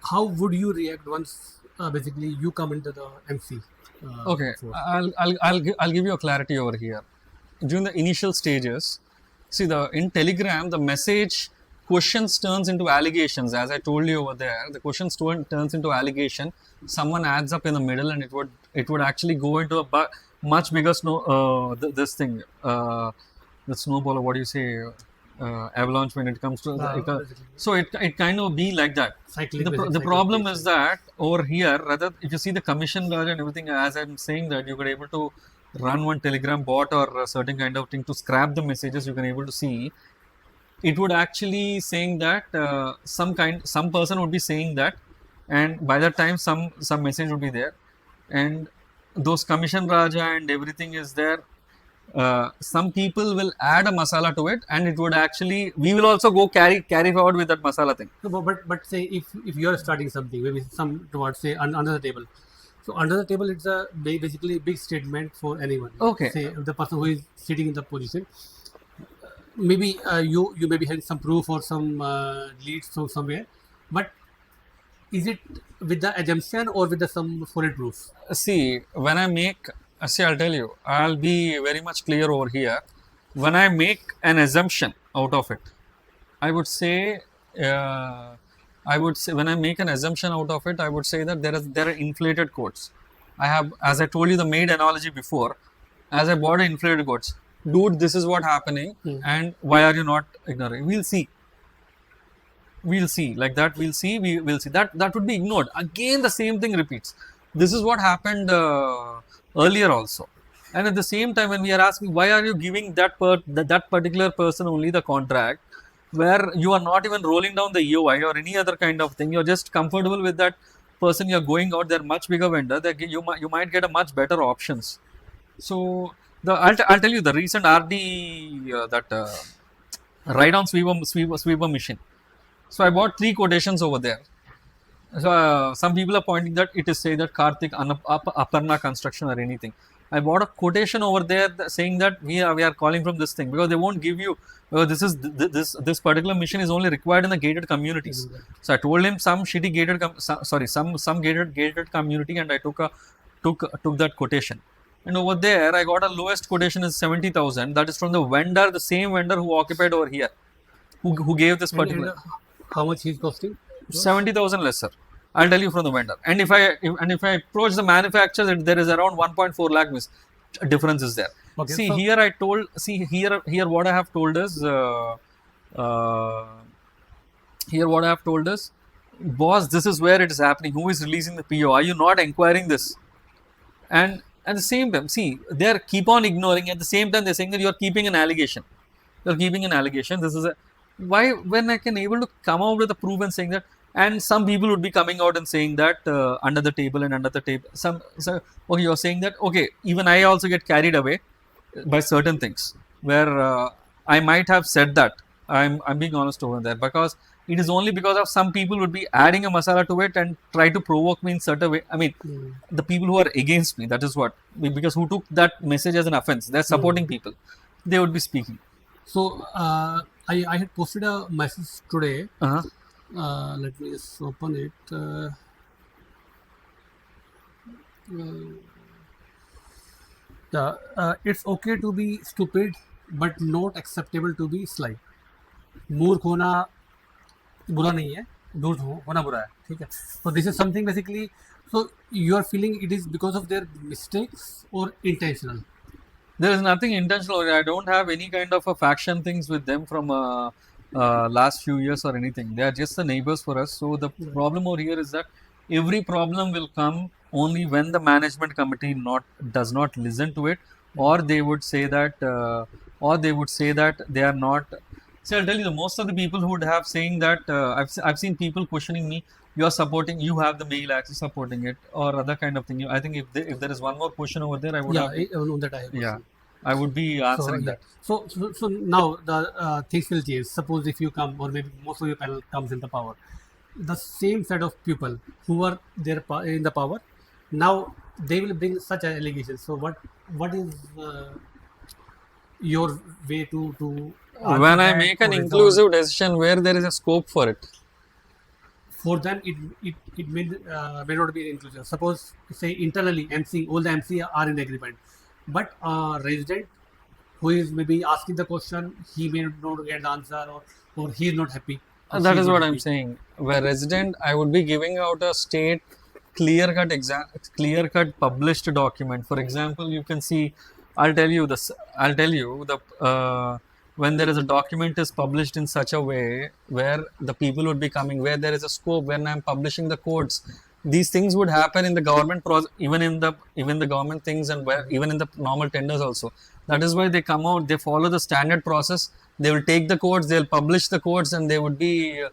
Speaker 1: How would you react once basically you come into the MC?
Speaker 2: Okay, I'll give you a clarity over here. During the initial stages, see, in Telegram, the message questions turns into allegations. As I told you over there, the questions turns into allegation. Someone adds up in the middle, and it would actually go into a much bigger this thing, the snowball, or what do you say, avalanche when it comes to so it kind of be like that. The problem is that over here, rather, if you see the commission guard and everything, as I'm saying that you could able to run one Telegram bot or a certain kind of thing to scrap the messages, you can able to see it would actually saying that some person would be saying that, and by that time some message would be there, and those commission raja and everything is there. Some people will add a masala to it, and it would actually, we will also go carry forward with that masala thing.
Speaker 1: No, but say if you are starting something, maybe some towards say under the table. So under the table, it's a basically big statement for anyone.
Speaker 2: Okay.
Speaker 1: Say the person who is sitting in the position. Maybe you maybe had some proof or some leads from somewhere, but is it with the assumption or with the some solid proof?
Speaker 2: See, when I make, see, I'll tell you, I'll be very much clear over here. When I make an assumption out of it, I would say when I make an assumption out of it, I would say that there are inflated quotes. I have, as I told you, the maid analogy before, as I bought inflated quotes. Dude, this is what happening, and why are you not ignoring? We'll see. Like that, we'll see. We'll see. That would be ignored. Again, the same thing repeats. This is what happened earlier also. And at the same time, when we are asking, why are you giving that particular person only the contract, where you are not even rolling down the EOI or any other kind of thing, you're just comfortable with that person, you're going out, they're much bigger vendor, you might get a much better options. So I'll tell you the recent RD write-down sweeper machine. So I bought 3 quotations over there. So some people are pointing that it is say that Karthik Aparna construction or anything. I bought a quotation over there saying that we are calling from this thing, because they won't give you this particular machine is only required in the gated communities. So I told him some shitty gated some gated community, and I took that quotation. And over there, I got a lowest quotation is 70,000. That is from the vendor, the same vendor who occupied over here, who gave this particular.
Speaker 1: How much is costing?
Speaker 2: 70,000 lesser. I'll tell you from the vendor. And if I approach the manufacturer, there is around 1.4 lakh difference is there. Okay, see, so here what I have told is boss, this is where it is happening. Who is releasing the PO? Are you not inquiring this? And at the same time, see, they keep on ignoring. At the same time, they're saying that you are keeping an allegation. You're keeping an allegation. This is why, when I can able to come out with a proof and saying that, and some people would be coming out and saying that under the table. Okay, you're saying that, okay, even I also get carried away by certain things where I might have said that. I'm being honest over there, because it is only because of some people would be adding a masala to it and try to provoke me in certain way. I mean, the people who are against me, that is what, because who took that message as an offense, they're supporting people, they would be speaking.
Speaker 1: So I had posted a message today. Let me just open it. It's okay to be stupid, but not acceptable to be sly. मूर्ख होना बुरा नहीं है, दूर होना बुरा है, ठीक है. So this is something basically. So you are feeling it is because of their mistakes or intentional?
Speaker 2: There is nothing intentional. I don't have any kind of a faction things with them from last few years or anything. They are just the neighbors for us. So the problem over here is that every problem will come only when the management committee does not listen to it, or they would say that they are not. See, I'll tell you, most of the people who would have saying that I've seen people questioning me. You are supporting. You have the mail access supporting it, or other kind of thing. I think if there is one more question over there, I would have.
Speaker 1: That I have.
Speaker 2: I would be answering that.
Speaker 1: So now the things will change. Suppose if you come, or maybe most of your panel comes in the power, the same set of people who are there in the power, now they will bring such allegations. So what is your way to
Speaker 2: when I make an inclusive decision where there is a scope for it?
Speaker 1: For them, it may not be inclusive. Suppose, say internally, all the MC are in agreement, but a resident who is maybe asking the question, he may not get the answer, or he is not happy.
Speaker 2: That is what I'm saying. Where resident, I would be giving out a state clear-cut published document. For example, you can see. I'll tell you when there is a document is published in such a way where the people would be coming, where there is a scope, when I'm publishing the codes, these things would happen in the government process, even in the government things, and even in the normal tenders also. That is why they come out, they follow the standard process. They will take the codes, they'll publish the codes, and they would be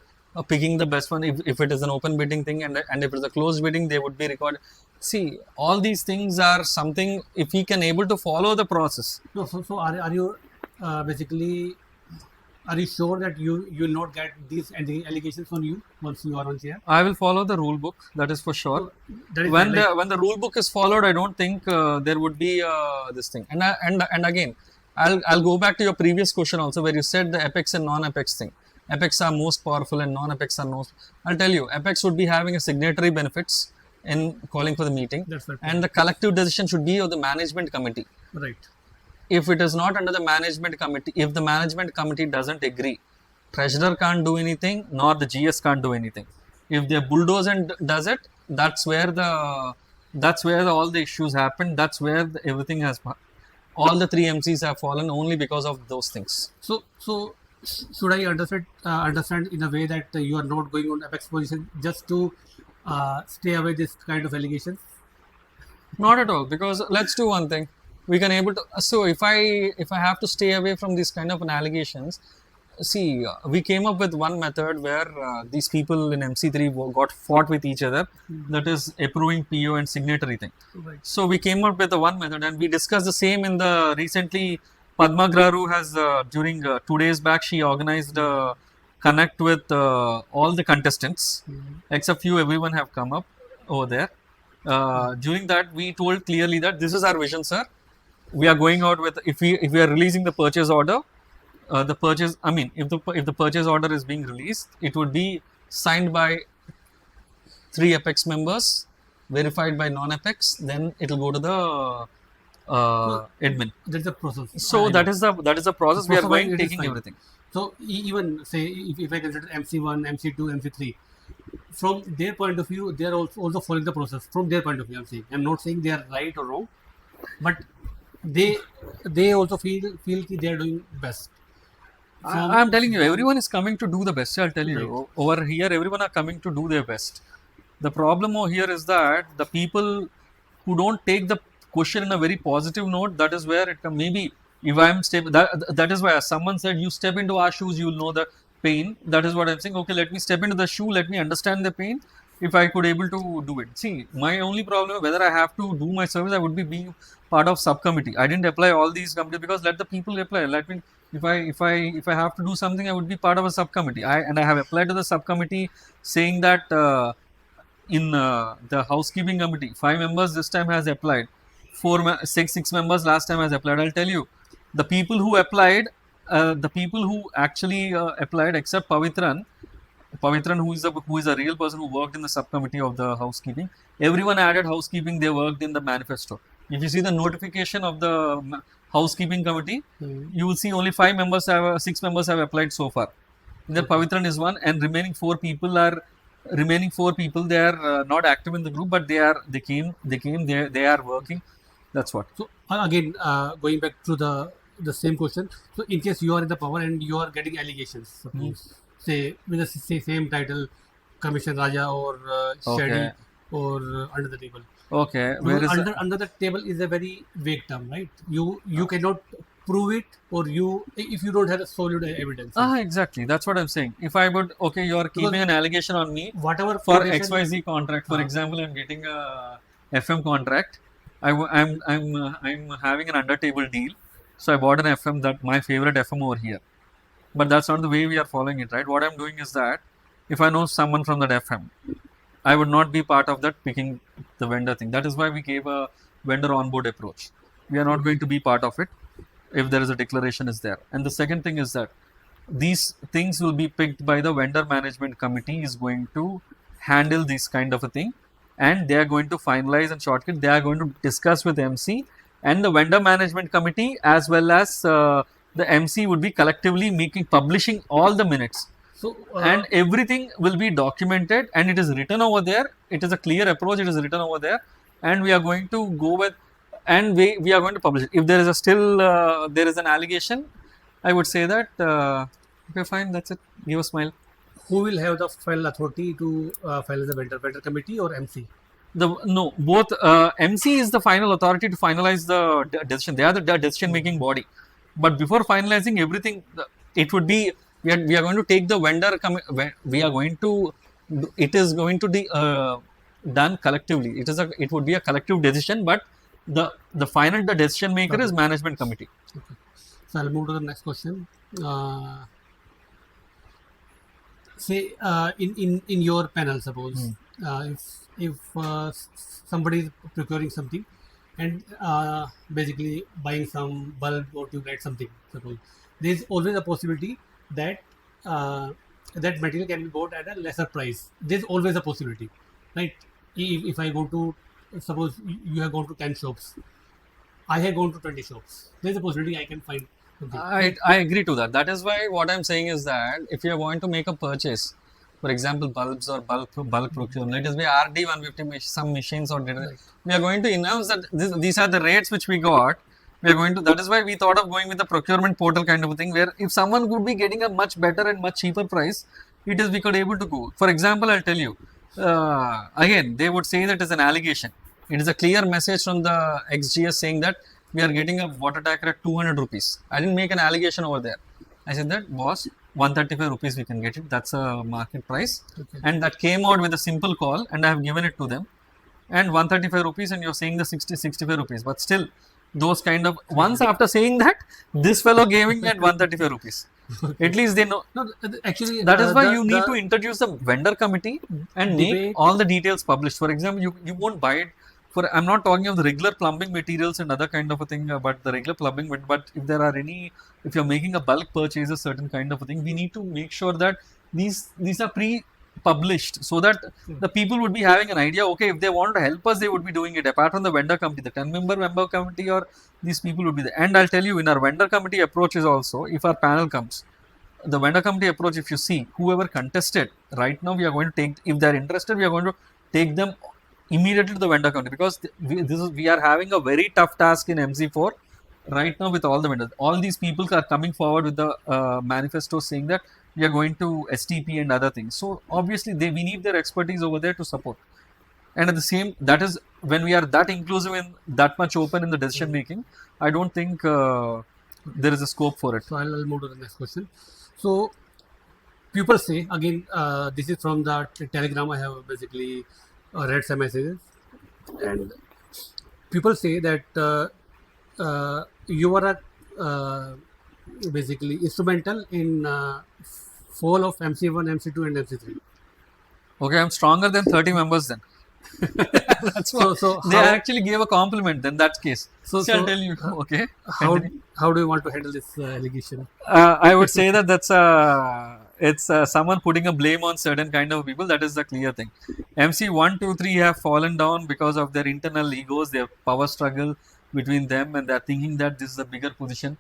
Speaker 2: picking the best one. If it is an open bidding thing, and if it is a closed bidding, they would be recorded. See, all these things are something, if we can able to follow the process.
Speaker 1: No, so are you basically, are you sure that you will not get these allegations on you once you are on chair?
Speaker 2: I will follow the rule book, that is for sure.
Speaker 1: So
Speaker 2: when the rule book is followed, I don't think there would be this thing. And again, I'll go back to your previous question also, where you said the apex and non-apex thing. Apex are most powerful and non-apex are most. I'll tell you, apex would be having a signatory benefits in calling for the meeting.
Speaker 1: That's right.
Speaker 2: And the collective decision should be of the management committee.
Speaker 1: Right.
Speaker 2: If it is not under the management committee, if the management committee doesn't agree, treasurer can't do anything, nor the GS can't do anything. If they bulldoze and does it, that's where all the issues happen. That's where everything has. All the three MCs have fallen only because of those things.
Speaker 1: So should I understand in a way that you are not going on apex position just to stay away this kind of allegations?
Speaker 2: Not at all, because let's do one thing. We can able to. So if I have to stay away from these kind of allegations, see, we came up with one method where these people in MC3 got fought with each other. That is approving PO and signatory thing.
Speaker 1: Right.
Speaker 2: So we came up with the one method, and we discussed the same in the recently. Padma Graru has during 2 days back, she organized a connect with all the contestants, except few. Everyone have come up over there. During that, we told clearly that this is our vision, sir. We are going out with, if we are releasing the purchase order, if the purchase order is being released, it would be signed by 3 apex members, verified by non-apex, then it will go to the admin.
Speaker 1: That is the process.
Speaker 2: So that is the process. We are going taking everything.
Speaker 1: So even say if I consider MC1, MC2, MC3, from their point of view, they are also following the process. From their point of view, I'm not saying they are right or wrong, but they also feel they are doing best.
Speaker 2: I'm telling you, everyone is coming to do the best. I'll tell you, right. Over here, everyone are coming to do their best. The problem over here is that the people who don't take the question in a very positive note, that is where it maybe if I'm that is why someone said, you step into our shoes, you'll know the pain. That is what I'm saying. Okay, let me step into the shoe, let me understand the pain. If I could able to do it. See, my only problem, whether I have to do my service, I would be being part of subcommittee. I didn't apply all these committees because let the people apply. If I have to do something, I would be part of a subcommittee. I have applied to the subcommittee saying that in the housekeeping committee, 5 members this time has applied, six members last time has applied. I'll tell you, the people who applied, the people who actually applied, except Pavitran, who is a real person who worked in the subcommittee of the housekeeping. Everyone added housekeeping. They worked in the manifesto. If you see the notification of the housekeeping committee, you will see only 6 members have applied so far. Then Pavitran is one, and remaining four people. They are not active in the group, but they came. They are working. That's what.
Speaker 1: So again, going back to the same question. So in case you are in the power and you are getting allegations, suppose say with the same title, Commission Raja or Shady or under the table.
Speaker 2: Okay,
Speaker 1: where is under the table is a very vague term, right? You cannot prove it, or if you don't have a solid evidence.
Speaker 2: Exactly. That's what I'm saying. If I would, okay, you are keeping an allegation on me,
Speaker 1: whatever
Speaker 2: for XYZ contract. For example, I'm getting a FM contract. I'm having an under table deal, so I bought an FM, that my favorite FM over here. But that's not the way we are following it, right? What I'm doing is that if I know someone from that FM, I would not be part of that picking the vendor thing. That is why we gave a vendor onboard approach. We are not going to be part of it if there is a declaration is there. And the second thing is that these things will be picked by the vendor management committee is going to handle this kind of a thing, and they are going to finalize and shortcut. They are going to discuss with MC, and the vendor management committee as well as the MC would be collectively publishing all the minutes. So, and everything will be documented, and it is written over there. It is a clear approach. It is written over there, and we are going to go with, and we are going to publish it. If there is there is an allegation, I would say that okay, fine, that's it. Give a smile.
Speaker 1: Who will have the final authority to file as a vendor committee or MC?
Speaker 2: No, both. MC is the final authority to finalize the decision. They are the decision making body. But before finalizing everything, it would be, we are going to take the vendor, we are going to, it is going to be done collectively. It would be a collective decision, but the final decision maker is management committee.
Speaker 1: Okay. So I'll move to the next question. Say in your panel, suppose if somebody is procuring something and basically buying some bulb or tubelight, something, suppose there is always a possibility that that material can be bought at a lesser price. There's always a possibility, right? If I go to, suppose you have gone to 10 shops, I have gone to 20 shops, there's a possibility I can find something.
Speaker 2: I agree to that. That is why what I'm saying is that if you are going to make a purchase, for example, bulbs or bulk procurement, let us be RD 150 some machines or we are going to announce that these are the rates which we got. We are going to, that is why we thought of going with the procurement portal kind of a thing, where if someone could be getting a much better and much cheaper price, we could able to go. For example, I'll tell you, again, they would say that is an allegation. It is a clear message from the XGS saying that we are getting a water tanker at 200 rupees. I didn't make an allegation over there. I said that, boss, 135 rupees we can get it. That's a market price. Okay. And that came out with a simple call, and I have given it to them. And 135 rupees, and you're saying the 65 rupees. But still, those kind of, once after saying that, this fellow gave me at 135 rupees. Okay. At least they know. No, actually, that is why you need to introduce the vendor committee and make all the details published. For example, you won't buy it. I'm not talking of the regular plumbing materials and other kind of a thing, but the regular plumbing. But if there are if you're making a bulk purchase, a certain kind of a thing, we need to make sure that these are pre-published, so that the people would be having an idea. Okay, if they want to help us, they would be doing it. Apart from the vendor committee, the 10-member committee, or these people would be there. And I'll tell you, in our vendor committee approach is also, if our panel comes, the vendor committee approach, if you see, whoever contested, right now we are going to take, if they are interested, we are going to take them immediately to the vendor committee, because we are having a very tough task in MC4 right now with all the vendors. All these people are coming forward with the manifesto saying that we are going to STP and other things. So obviously we need their expertise over there to support. And at the same, that is when we are that inclusive and that much open in the decision making, I don't think there is a scope for it.
Speaker 1: So I'll move to the next question. So people say, again, this is from the Telegram, I have basically read some messages, and people say that you are basically instrumental in fall of MC1, MC2, and MC3.
Speaker 2: Okay, I'm stronger than 30 members then. That's what
Speaker 1: So
Speaker 2: they
Speaker 1: how
Speaker 2: actually gave a compliment in that case.
Speaker 1: so
Speaker 2: See, I'll
Speaker 1: so
Speaker 2: tell you. Okay,
Speaker 1: how
Speaker 2: continue.
Speaker 1: how do you want to handle this allegation?
Speaker 2: I would say that it's someone putting a blame on certain kind of people. That is the clear thing. MC 1, 2, 3 have fallen down because of their internal egos, their power struggle between them, and they're thinking that this is a bigger position.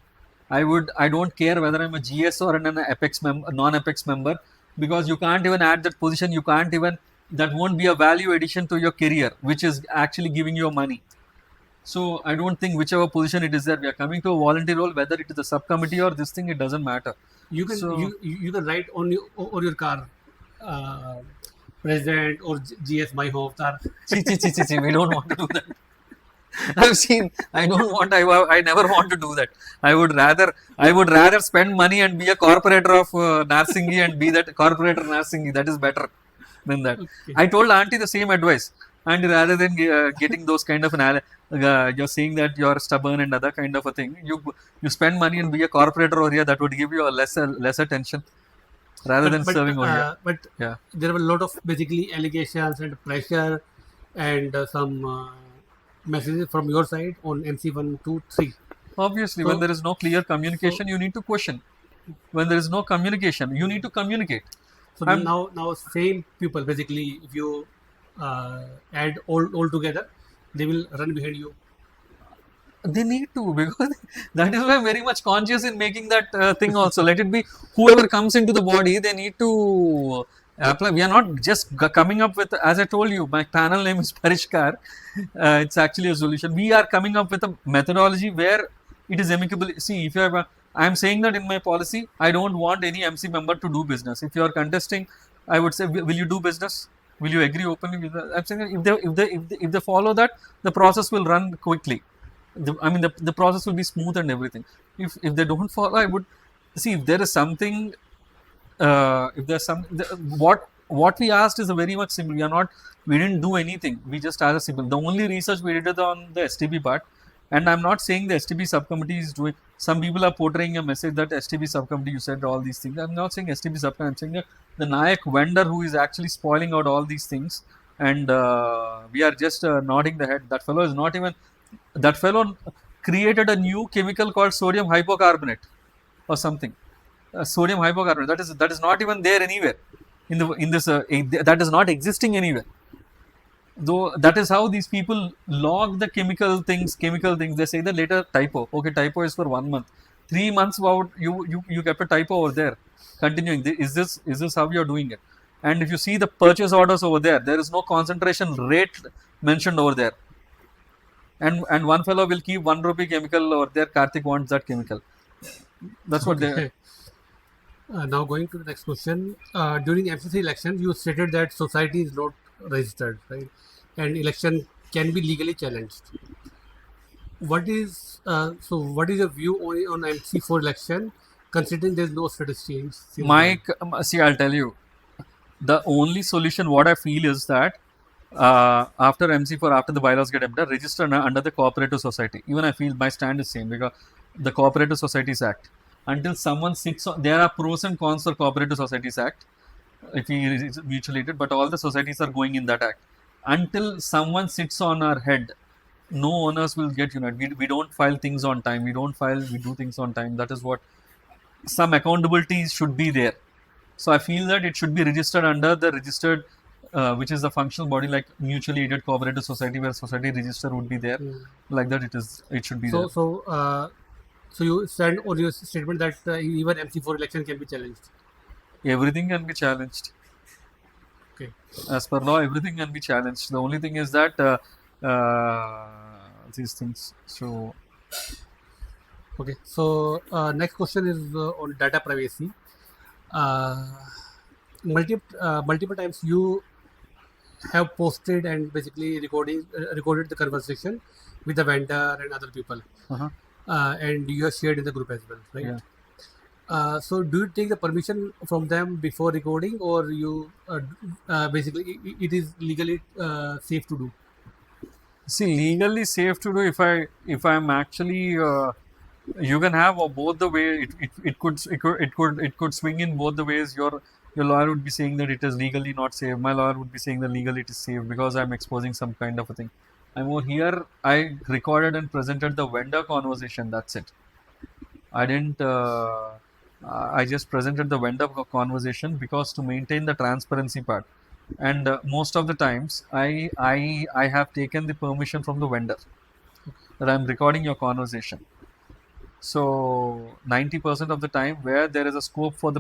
Speaker 2: I don't care whether I'm a GS or an Apex member, non-Apex member, because you can't even add that position. You can't even, that won't be a value addition to your career, which is actually giving you money. So I don't think whichever position it is that we are coming to a volunteer role, whether it is a subcommittee or this thing, it doesn't matter.
Speaker 1: You can
Speaker 2: So,
Speaker 1: you can write on your car, uh, President or GS my home avatar.
Speaker 2: we don't want to do that. I've seen. I never want to do that. I would rather spend money and be a corporator of Narsingi and be that corporator Narsingi. That is better than that.
Speaker 1: Okay.
Speaker 2: I told auntie the same advice. And rather than getting those kind of you're saying that you're stubborn and other kind of a thing, you spend money and be a corporator over here. That would give you a lesser tension rather than serving over here.
Speaker 1: But
Speaker 2: Yeah.
Speaker 1: there were a lot of basically allegations and pressure and some messages from your side on MC1, 2, 3.
Speaker 2: Obviously,
Speaker 1: So-
Speaker 2: when there is no clear communication, you need to question. When there is no communication, you need to communicate.
Speaker 1: So
Speaker 2: I'm-
Speaker 1: now same people basically, if you add all together, they will run behind you.
Speaker 2: They need to, because that is why I'm very much conscious in making that thing also. Let it be whoever comes into the body, they need to apply. We are not just coming up with, as I told you, my panel name is Parishkar. It's actually a solution. We are coming up with a methodology where it is amicable. See, if you have I'm saying that in my policy, I don't want any MC member to do business. If you are contesting, I would say, will you do business? Will you agree openly with that? I'm saying that if they follow that, the process will run quickly. The process will be smooth and everything. If they don't follow, I would see if there is something. If there's some what we asked is a very much simple. We didn't do anything. We just asked a simple. The only research we did is on the STP part, and I'm not saying the STP subcommittee is doing. Some people are portraying a message that STP subcommittee, you said all these things. I'm not saying STP subcommittee. I'm saying that the Nayak vendor who is actually spoiling out all these things, and we are just nodding the head. That fellow is not even. That fellow created a new chemical called sodium hypocarbonate or something. Sodium hypocarbonate that is not even there anywhere in this that is not existing anywhere. Though that is how these people log the chemical things. They say that later typo. Okay, typo is for 1 month. 3 months about you kept a typo over there. Continuing, is this how you're doing it? And if you see the purchase orders over there is no concentration rate mentioned over there. And one fellow will keep 1 rupee chemical over there. Karthik wants that chemical. That's what they.
Speaker 1: Now going to the next question. During MC3 election, you stated that society is not registered, right? And election can be legally challenged. What is your view on MC4 election, considering there is no status change?
Speaker 2: See, I'll tell you. The only solution, what I feel is that after MC4, after the bylaws get adopted, register under the Cooperative Society. Even I feel my stand is same because the Cooperative Societies Act. Until someone sits on, there are pros and cons for Cooperative Societies Act. If we mutually aided, but all the societies are going in that act. Until someone sits on our head, no owners will get united. We don't file things on time. We do things on time. That is what some accountability should be there. So I feel that it should be registered under the registered, which is the functional body like mutually aided cooperative society, where society register would be there. Like that, it should be there.
Speaker 1: So you stand on your statement that even MC4 election can be challenged.
Speaker 2: Everything can be challenged.
Speaker 1: Okay.
Speaker 2: As per law, everything can be challenged. The only thing is that these things. So.
Speaker 1: Okay. So next question is on data privacy. Multiple times you have posted and basically recorded the conversation with the vendor and other people, and you have shared in the group as well, right?
Speaker 2: Yeah.
Speaker 1: So do you take the permission from them before recording, or you basically it is legally safe to do?
Speaker 2: See, legally safe to do if I'm actually You can have both the way. It could swing in both the ways. Your lawyer would be saying that it is legally not safe. My lawyer would be saying that legally it is safe because I'm exposing some kind of a thing. I'm over here. I recorded and presented the vendor conversation. That's it. I didn't. I just presented the vendor conversation because to maintain the transparency part. And most of the times, I have taken the permission from the vendor that I'm recording your conversation. So 90% of the time, where there is a scope for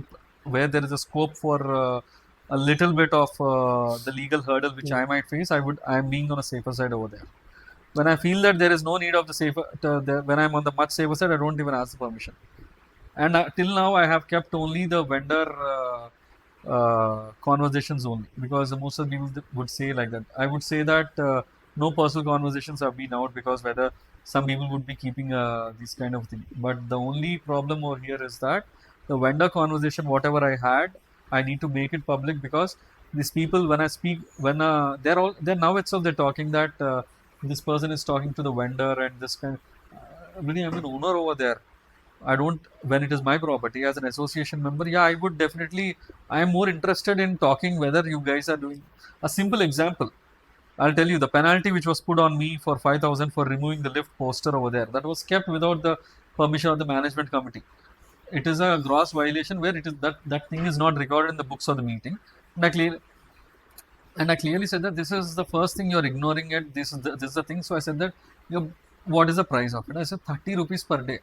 Speaker 2: a little bit of the legal hurdle which I might face, I'm being on a safer side over there. When I feel that there is no need of the safer, when I'm on the much safer side, I don't even ask the permission. And till now, I have kept only the vendor conversations only, because most of the people would say like that. I would say that no personal conversations have been out, because whether some people would be keeping this kind of thing. But the only problem over here is that the vendor conversation, whatever I had, I need to make it public, because these people, when I speak, when they're now itself they're talking that this person is talking to the vendor and this kind. Really, I'm an owner over there. I don't, when it is my property as an association member, yeah, I would definitely, I am more interested in talking whether you guys are doing a simple example. I'll tell you the penalty which was put on me for 5,000 for removing the lift poster over there, that was kept without the permission of the management committee. It is a gross violation where it is that thing is not recorded in the books of the meeting. And I clearly said that this is the first thing you're ignoring it. This is the thing. So I said that, what is the price of it? I said 30 rupees per day.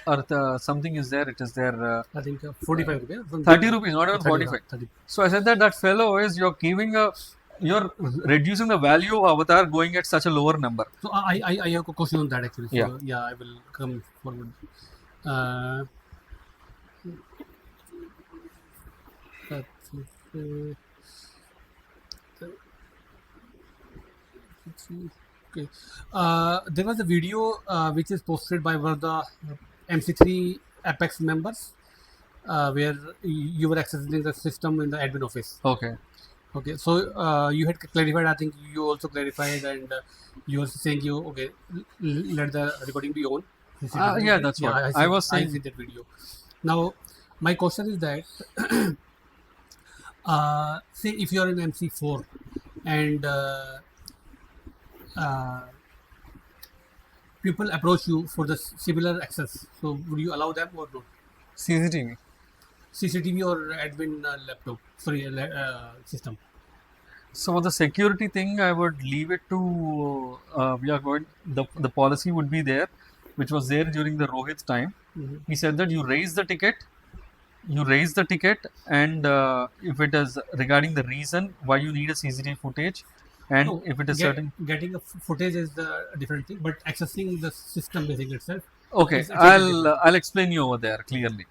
Speaker 2: Or something is there, it is there.
Speaker 1: I think 45 rupees.
Speaker 2: 30 rupees, not even
Speaker 1: 30,
Speaker 2: 45.
Speaker 1: 30.
Speaker 2: So I said that fellow is, you're reducing the value of Avatar going at such a lower number.
Speaker 1: So I have a question on that actually. So
Speaker 2: Yeah.
Speaker 1: I will come forward. Okay. There was a video which is posted by one of the MC3 Apex members where you were accessing the system in the admin office.
Speaker 2: Okay.
Speaker 1: Okay, so you had clarified. I think you also clarified, and you were saying let the recording be on.
Speaker 2: Yeah, that's what I was saying.
Speaker 1: I see that video. Now, my question is that say if you are in MC4 and people approach you for the similar access, so would you allow them or not?
Speaker 2: CCTV.
Speaker 1: CCTV or admin laptop, sorry, system.
Speaker 2: So the security thing, I would leave it to the policy would be there, which was there during the Rohit time. He said that you raise the ticket, and if it is regarding the reason why you need a CCTV footage, and if it is
Speaker 1: getting a footage is the different thing, but accessing the system basically itself.
Speaker 2: Okay, I'll explain you over there clearly.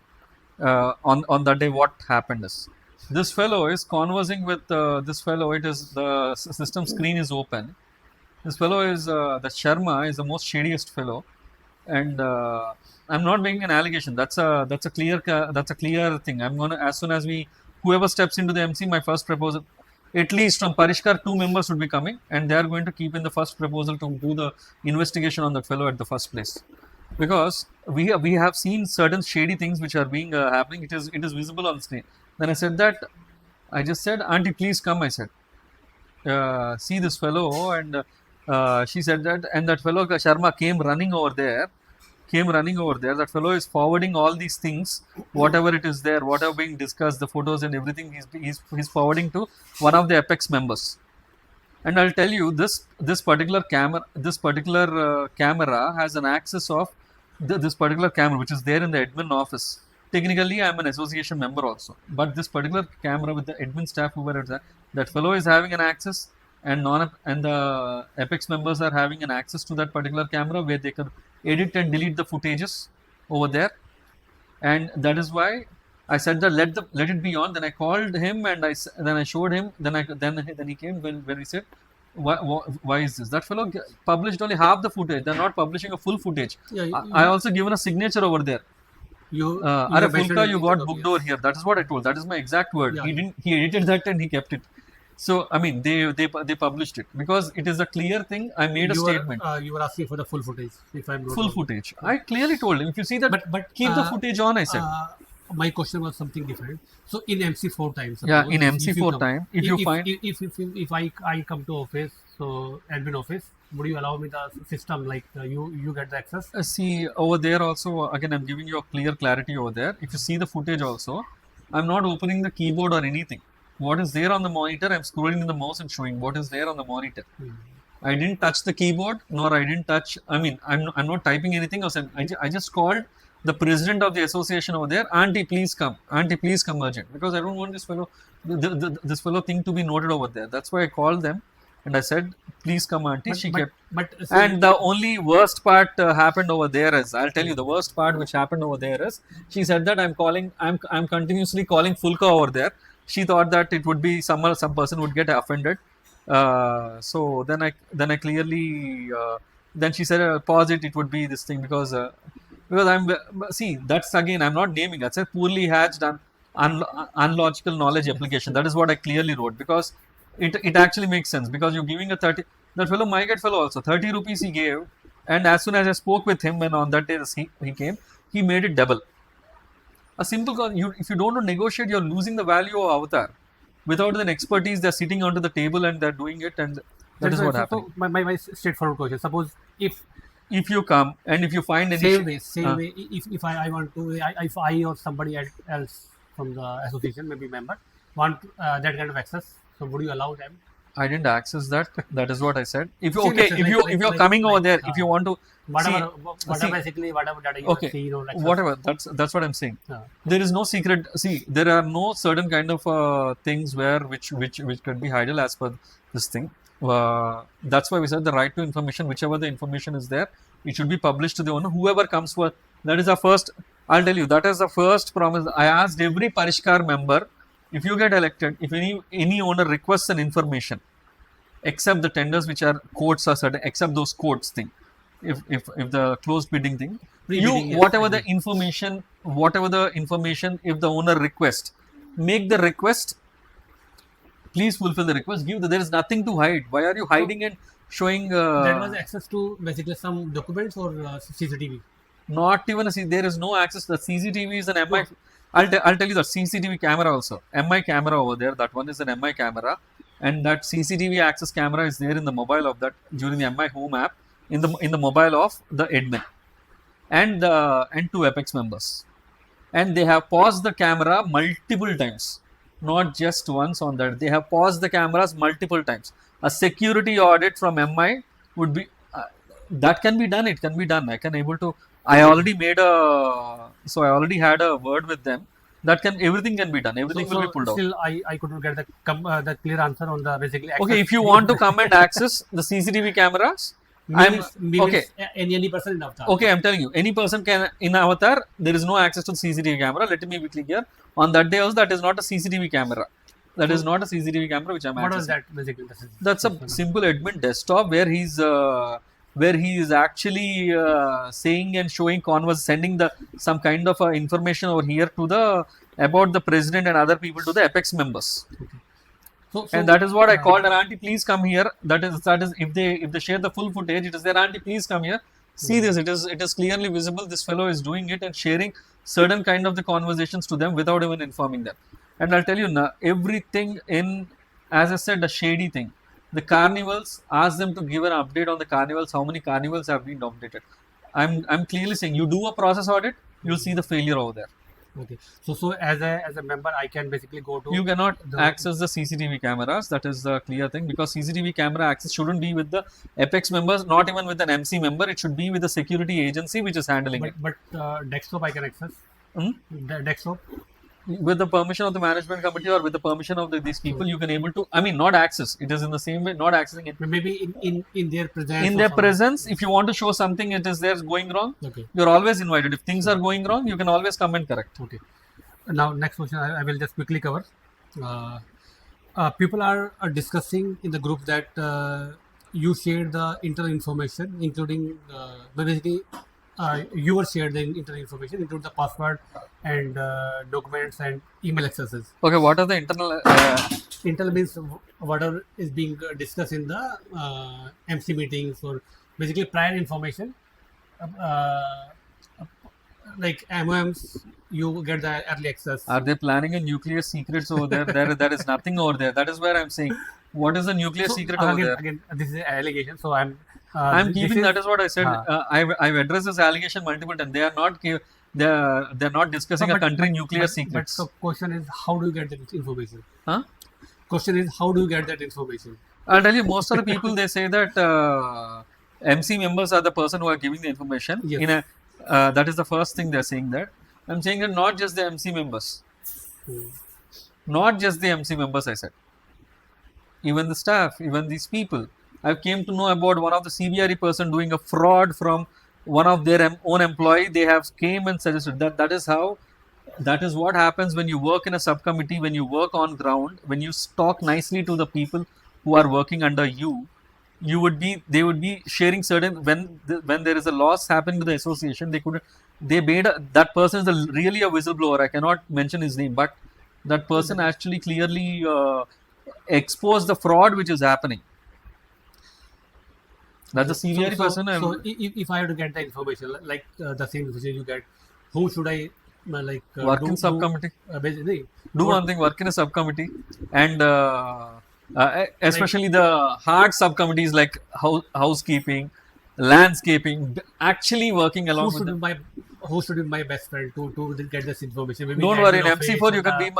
Speaker 2: On that day, what happened is, this fellow is conversing with this fellow. It is the system screen is open. This fellow is the Sharma is the most shadiest fellow, and I'm not making an allegation. That's a clear thing. I'm gonna, as soon as whoever steps into the MC, my first proposal, at least from Parishkar, 2 members would be coming, and they are going to keep in the first proposal to do the investigation on that fellow at the first place, because we have seen certain shady things which are being happening. It is visible on the screen. Then I said that, I just said, "Auntie, please come." I said, "See this fellow," and she said that, and that fellow Sharma came running over there. That fellow is forwarding all these things, whatever it is there, whatever being discussed, the photos and everything. He's forwarding to one of the Apex members. And I'll tell you, this particular camera has an access of this particular camera, which is there in the admin office. Technically, I'm an association member also, but this particular camera with the admin staff, whoever is that fellow is having an access, and the Apex members are having an access to that particular camera where they can edit and delete the footages over there. And that is why I said that let it be on. Then I called him and then I showed him. Then he came when he said, why is this? That fellow published only half the footage. They're not publishing a full footage. I also given a signature over there. Phulka, you got booked over here. That is what I told. That is my exact word. He edited that and he kept it. So I mean, they published it because it is a clear thing. I made a statement.
Speaker 1: You were asking for the full footage, if I'm not
Speaker 2: Full
Speaker 1: wrong.
Speaker 2: footage. I clearly told him, if you see that,
Speaker 1: But
Speaker 2: keep the footage on. I said.
Speaker 1: My question was something different. So in MC4 time, suppose,
Speaker 2: Yeah, in
Speaker 1: if you
Speaker 2: MC4
Speaker 1: come,
Speaker 2: time, if you find,
Speaker 1: if I come to office, so admin office, would you allow me the system, like you get the access?
Speaker 2: see over there also, again, I'm giving you a clear clarity over there. If you see the footage also, I'm not opening the keyboard or anything. What is there on the monitor, I'm scrolling in the mouse and showing what is there on the monitor. I didn't touch the keyboard, nor I didn't touch, I mean, I'm not typing anything else. I just called the president of the association over there, Auntie, please come. Auntie, please come urgent. Because I don't want this fellow, this fellow thing to be noted over there. That's why I called them and I said, please come, Auntie. She kept. And the only worst part happened over there is, I'll tell you, the worst part which happened over there is, she said that I'm continuously calling Phulka over there. She thought that it would be some person would get offended. So then I clearly then she said, pause it. It would be this thing because I'm see, that's again, I'm not naming. That's a poorly hatched and unlogical knowledge application. That is what I clearly wrote, because it actually makes sense, because you're giving a 30, that fellow, my get fellow also 30 rupees he gave, and as soon as I spoke with him, when on that day he came, he made it double. A simple if you don't negotiate, you're losing the value of Avatar. Without an expertise, they're sitting onto the table and they're doing it, and that is what happened.
Speaker 1: So my straightforward question: suppose
Speaker 2: if you come and if you find any
Speaker 1: same way, if I want to, if I or somebody else from the association, maybe member, want that kind of access, so would you allow them?
Speaker 2: I didn't access that. That is what I said. If you if you're coming over there, if you want to
Speaker 1: whatever data you see,
Speaker 2: whatever, that's what I'm saying. There is no secret. See, there are no certain kind of things which could be hidden as per this thing. That's why we said the right to information, whichever the information is there, it should be published to the owner. Whoever comes for that is our first. I'll tell you, that is the first promise. I asked every Parishkar member, if you get elected, if any owner requests an information, except the tenders which are quotes are certain, except those quotes thing, if the closed bidding thing, whatever the information, if the owner requests, make the request. Please fulfill the request. There is nothing to hide. Why are you hiding and showing?
Speaker 1: That was access to basically some documents or CCTV.
Speaker 2: Not even there is no access. The CCTV is an MI. I'll tell you the CCTV camera also. MI camera over there. That one is an MI camera, and that CCTV access camera is there in the mobile of that during the MI home app in the mobile of the admin and two Apex members, and they have paused the camera multiple times. Not just once on that. They have paused the cameras multiple times. A security audit from MI would be that can be done. It can be done. I already had a word with them. Everything can be done. Everything will be pulled out.
Speaker 1: Still, I couldn't get the clear answer on the basically.
Speaker 2: Okay, if you want to come and access the CCTV cameras,
Speaker 1: any person in Avatar.
Speaker 2: Okay, I'm telling you, any person can in Avatar. There is no access to the CCTV camera. Let me be clear. On that day also, that is not a CCTV camera. That is not a CCTV camera which I'm accessing.
Speaker 1: What was that basically?
Speaker 2: That's a simple admin desktop where he is actually saying and showing sending some kind of information over here to about the president and other people to the Apex members. Okay. And that is what I called an auntie, please come here. That is if they share the full footage, it is their auntie, please come here. See this, it is clearly visible. This fellow is doing it and sharing certain kind of the conversations to them without even informing them. And I'll tell you now, everything as I said, the shady thing. The carnivals, ask them to give an update on the carnivals, how many carnivals have been dominated. I'm clearly saying, you do a process audit, you'll see the failure over there.
Speaker 1: Okay. So as a member, I can basically go to.
Speaker 2: You cannot access the CCTV cameras. That is the clear thing, because CCTV camera access shouldn't be with the Apex members, not even with an MC member. It should be with the security agency which is handling it.
Speaker 1: But desktop I can access. The desktop.
Speaker 2: With the permission of the management committee or with the permission of these people, you can able to. I mean, not access. It is in the same way, not accessing it.
Speaker 1: Maybe in their presence.
Speaker 2: In their presence, if you want to show something, it is there going wrong.
Speaker 1: Okay.
Speaker 2: You're always invited. If things are going wrong, you can always come and correct.
Speaker 1: Okay. Now, next question I will just quickly cover. People are discussing in the group that you shared the internal information, including basically you were shared the internal information, include the password and documents and email accesses.
Speaker 2: Okay, what are the internal?
Speaker 1: Internal means whatever is being discussed in the MC meetings, or basically prior information. Like MOMs, you get the early access.
Speaker 2: Are they planning a nuclear secrets over there? There is nothing over there. That is where I'm saying, what is the nuclear secret over there?
Speaker 1: Again, this is an allegation, so I'm
Speaker 2: keeping. That is what I said. I've addressed this allegation multiple times. They are not. They're not discussing a country nuclear secrets.
Speaker 1: But the question is, how do you get that information?
Speaker 2: Huh?
Speaker 1: Question is, how do you get that information?
Speaker 2: I'll tell you, most of the people, they say that MC members are the person who are giving the information.
Speaker 1: Yes.
Speaker 2: That is the first thing they're saying that. I'm saying that not just the MC members. Not just the MC members, I said. Even the staff, even these people. I came to know about one of the CBRE person doing a fraud from one of their own employee. They have came and suggested that is what happens when you work in a subcommittee, when you work on ground, when you talk nicely to the people who are working under you. They would be sharing certain, when there is a loss happening to the association, that person is really a whistleblower. I cannot mention his name, but that person actually clearly exposed the fraud which is happening. That's the CBRE person.
Speaker 1: So if I have to get the information, like the same information you get, who should I
Speaker 2: work in subcommittee?
Speaker 1: Basically,
Speaker 2: do one thing, work in a subcommittee, and especially the hard subcommittees like housekeeping, landscaping, actually working along with them.
Speaker 1: Who should be my best friend to get this information? Maybe
Speaker 2: don't worry, in MC4 you can be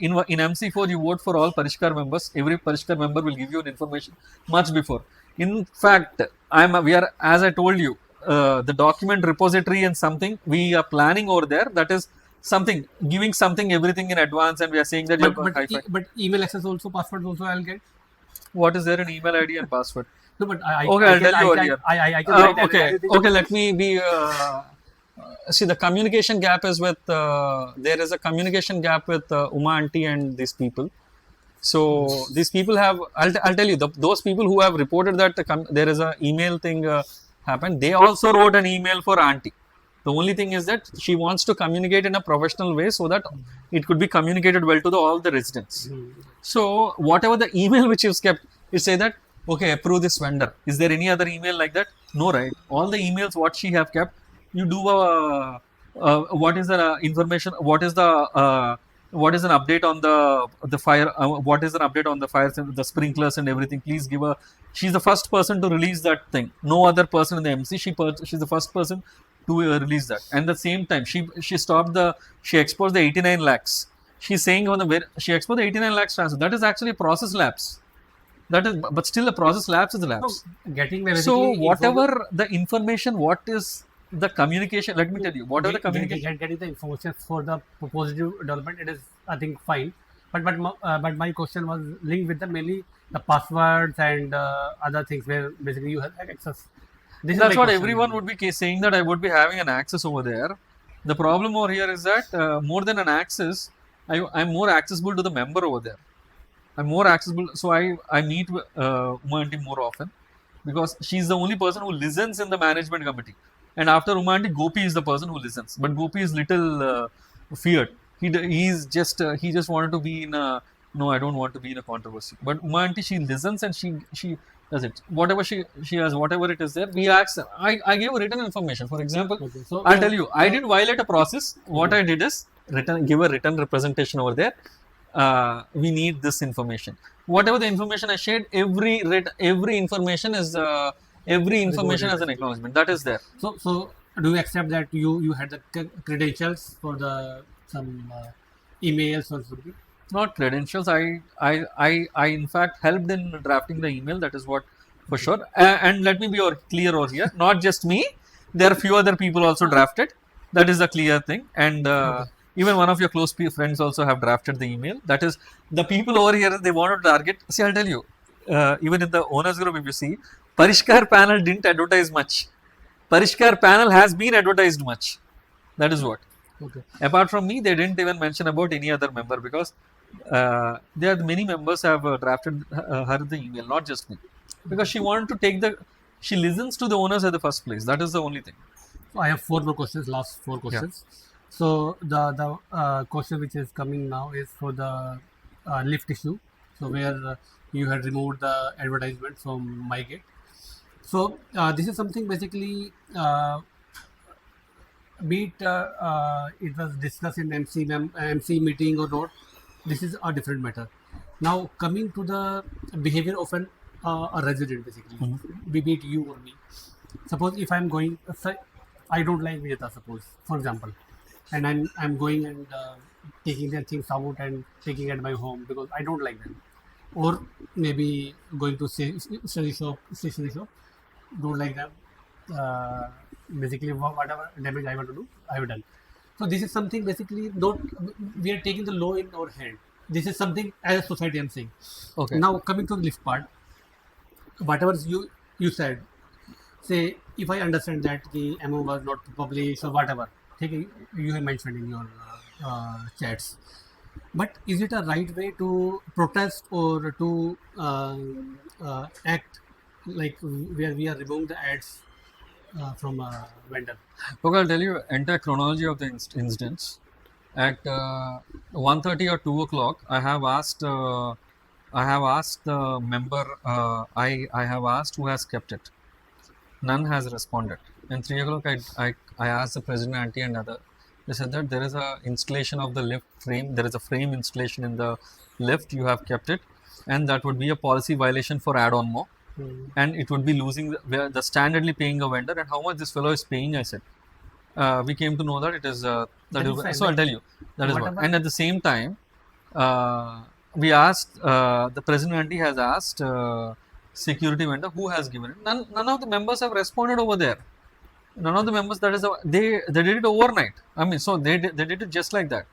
Speaker 2: in MC4 you vote for all Parishkar members. Every Parishkar member will give you an information much before. In fact, we are, as I told you, the document repository and something we are planning over there. That is something, giving something, everything in advance, and we are saying that
Speaker 1: but email access also, password also I'll get.
Speaker 2: What is there an email ID and password?
Speaker 1: No, but
Speaker 2: I'll tell you earlier.
Speaker 1: I can
Speaker 2: okay, let me be. See, the communication gap is with. There is a communication gap with Uma auntie and these people. So these people have. I'll tell you, those people who have reported that there is a email thing happened. They also wrote an email for auntie. The only thing is that she wants to communicate in a professional way so that it could be communicated well to all the residents. So whatever the email which is kept, you say that, okay, approve this vendor. Is there any other email like that? No, right? All the emails what she have kept, you do what is the information, what is an update on the fire, what is an update on the fires and the sprinklers and everything. Please give her. She's the first person to release that thing. No other person in the MC. She's the first person to release that. And at the same time, she exposed the 89 lakhs. She's saying she exposed the 89 lakhs transfer. That is actually a process lapse. But still a process lapse is a lapse. So whatever the information, what is the communication? Let me tell you, whatever the communication.
Speaker 1: Getting the information for the positive development, it is, I think, fine. But my question was linked with mainly the passwords and other things where basically you have access.
Speaker 2: That's what everyone would be saying, that I would be having an access over there. The problem over here is that more than an access, I'm more accessible to the member over there. I'm more accessible, so I meet Uma auntie more often because she's the only person who listens in the management committee. And after Uma auntie, Gopi is the person who listens. But Gopi is little feared. He just wanted to be in a, no, I don't want to be in a controversy. But Uma auntie, she listens and she does it. Whatever she has, whatever it is there, we ask her. I gave written information. For example, I'll tell you, I didn't violate a process. What I did is give a written representation over there. We need this information. Whatever the information I shared, every information is as an acknowledgement. That is there.
Speaker 1: So do you accept that you had the credentials for some emails or something?
Speaker 2: Not credentials. I in fact helped in drafting the email. That is what for sure. And let me be clear over here. Not just me. There are few other people also drafted. That is a clear thing. And even one of your close friends also have drafted the email. That is the people over here. They want to target. See, I'll tell you. Even in the owners group, if you see, Parishkar panel didn't advertise much. Parishkar panel has been advertised much. That is what.
Speaker 1: Okay.
Speaker 2: Apart from me, they didn't even mention about any other member because there are many members have drafted her the email, not just me. Because she wanted to she listens to the owners at the first place. That is the only thing.
Speaker 1: So I have 4 more questions, last 4 questions. So the question which is coming now is for the lift issue. So where you had removed the advertisement from MyGate. So this is something basically, be it it was discussed in MC meeting or not. This is a different matter. Now coming to the behavior of a resident, basically, be it you or me. Suppose if I'm going, I don't like Vijeta, suppose, for example, and I'm going and taking their things out and taking at my home because I don't like them, or maybe going to stationery shop, don't like them. Uh, Basically, whatever damage I want to do, I have done. So this is something basically not, we are taking the law in our hand. This is something as a society I'm saying.
Speaker 2: Okay.
Speaker 1: Now coming to the lift part, whatever you said, say if I understand that the MO was not published or whatever, okay, you have mentioned in your chats. But is it a right way to protest or to act like where we are removing the ads from a vendor?
Speaker 2: Okay, I'll tell you entire chronology of the instance. At 1:30 or 2 o'clock, I have asked the member. I have asked who has kept it. None has responded. And 3 o'clock, I asked the president, auntie, and other. They said that there is a installation of the lift frame. There is a frame installation in the lift. You have kept it, and that would be a policy violation for add-on more. And it would be losing the standardly paying a vendor. And how much this fellow is paying, I said. We came to know that it is that is
Speaker 1: fine,
Speaker 2: so I'll tell you that is what.
Speaker 1: whatever.
Speaker 2: And at the same time, we asked the president auntie has asked security vendor who has given it. None of the members have responded over there. None of the members, that is they did it overnight. I mean, so they did it just like that.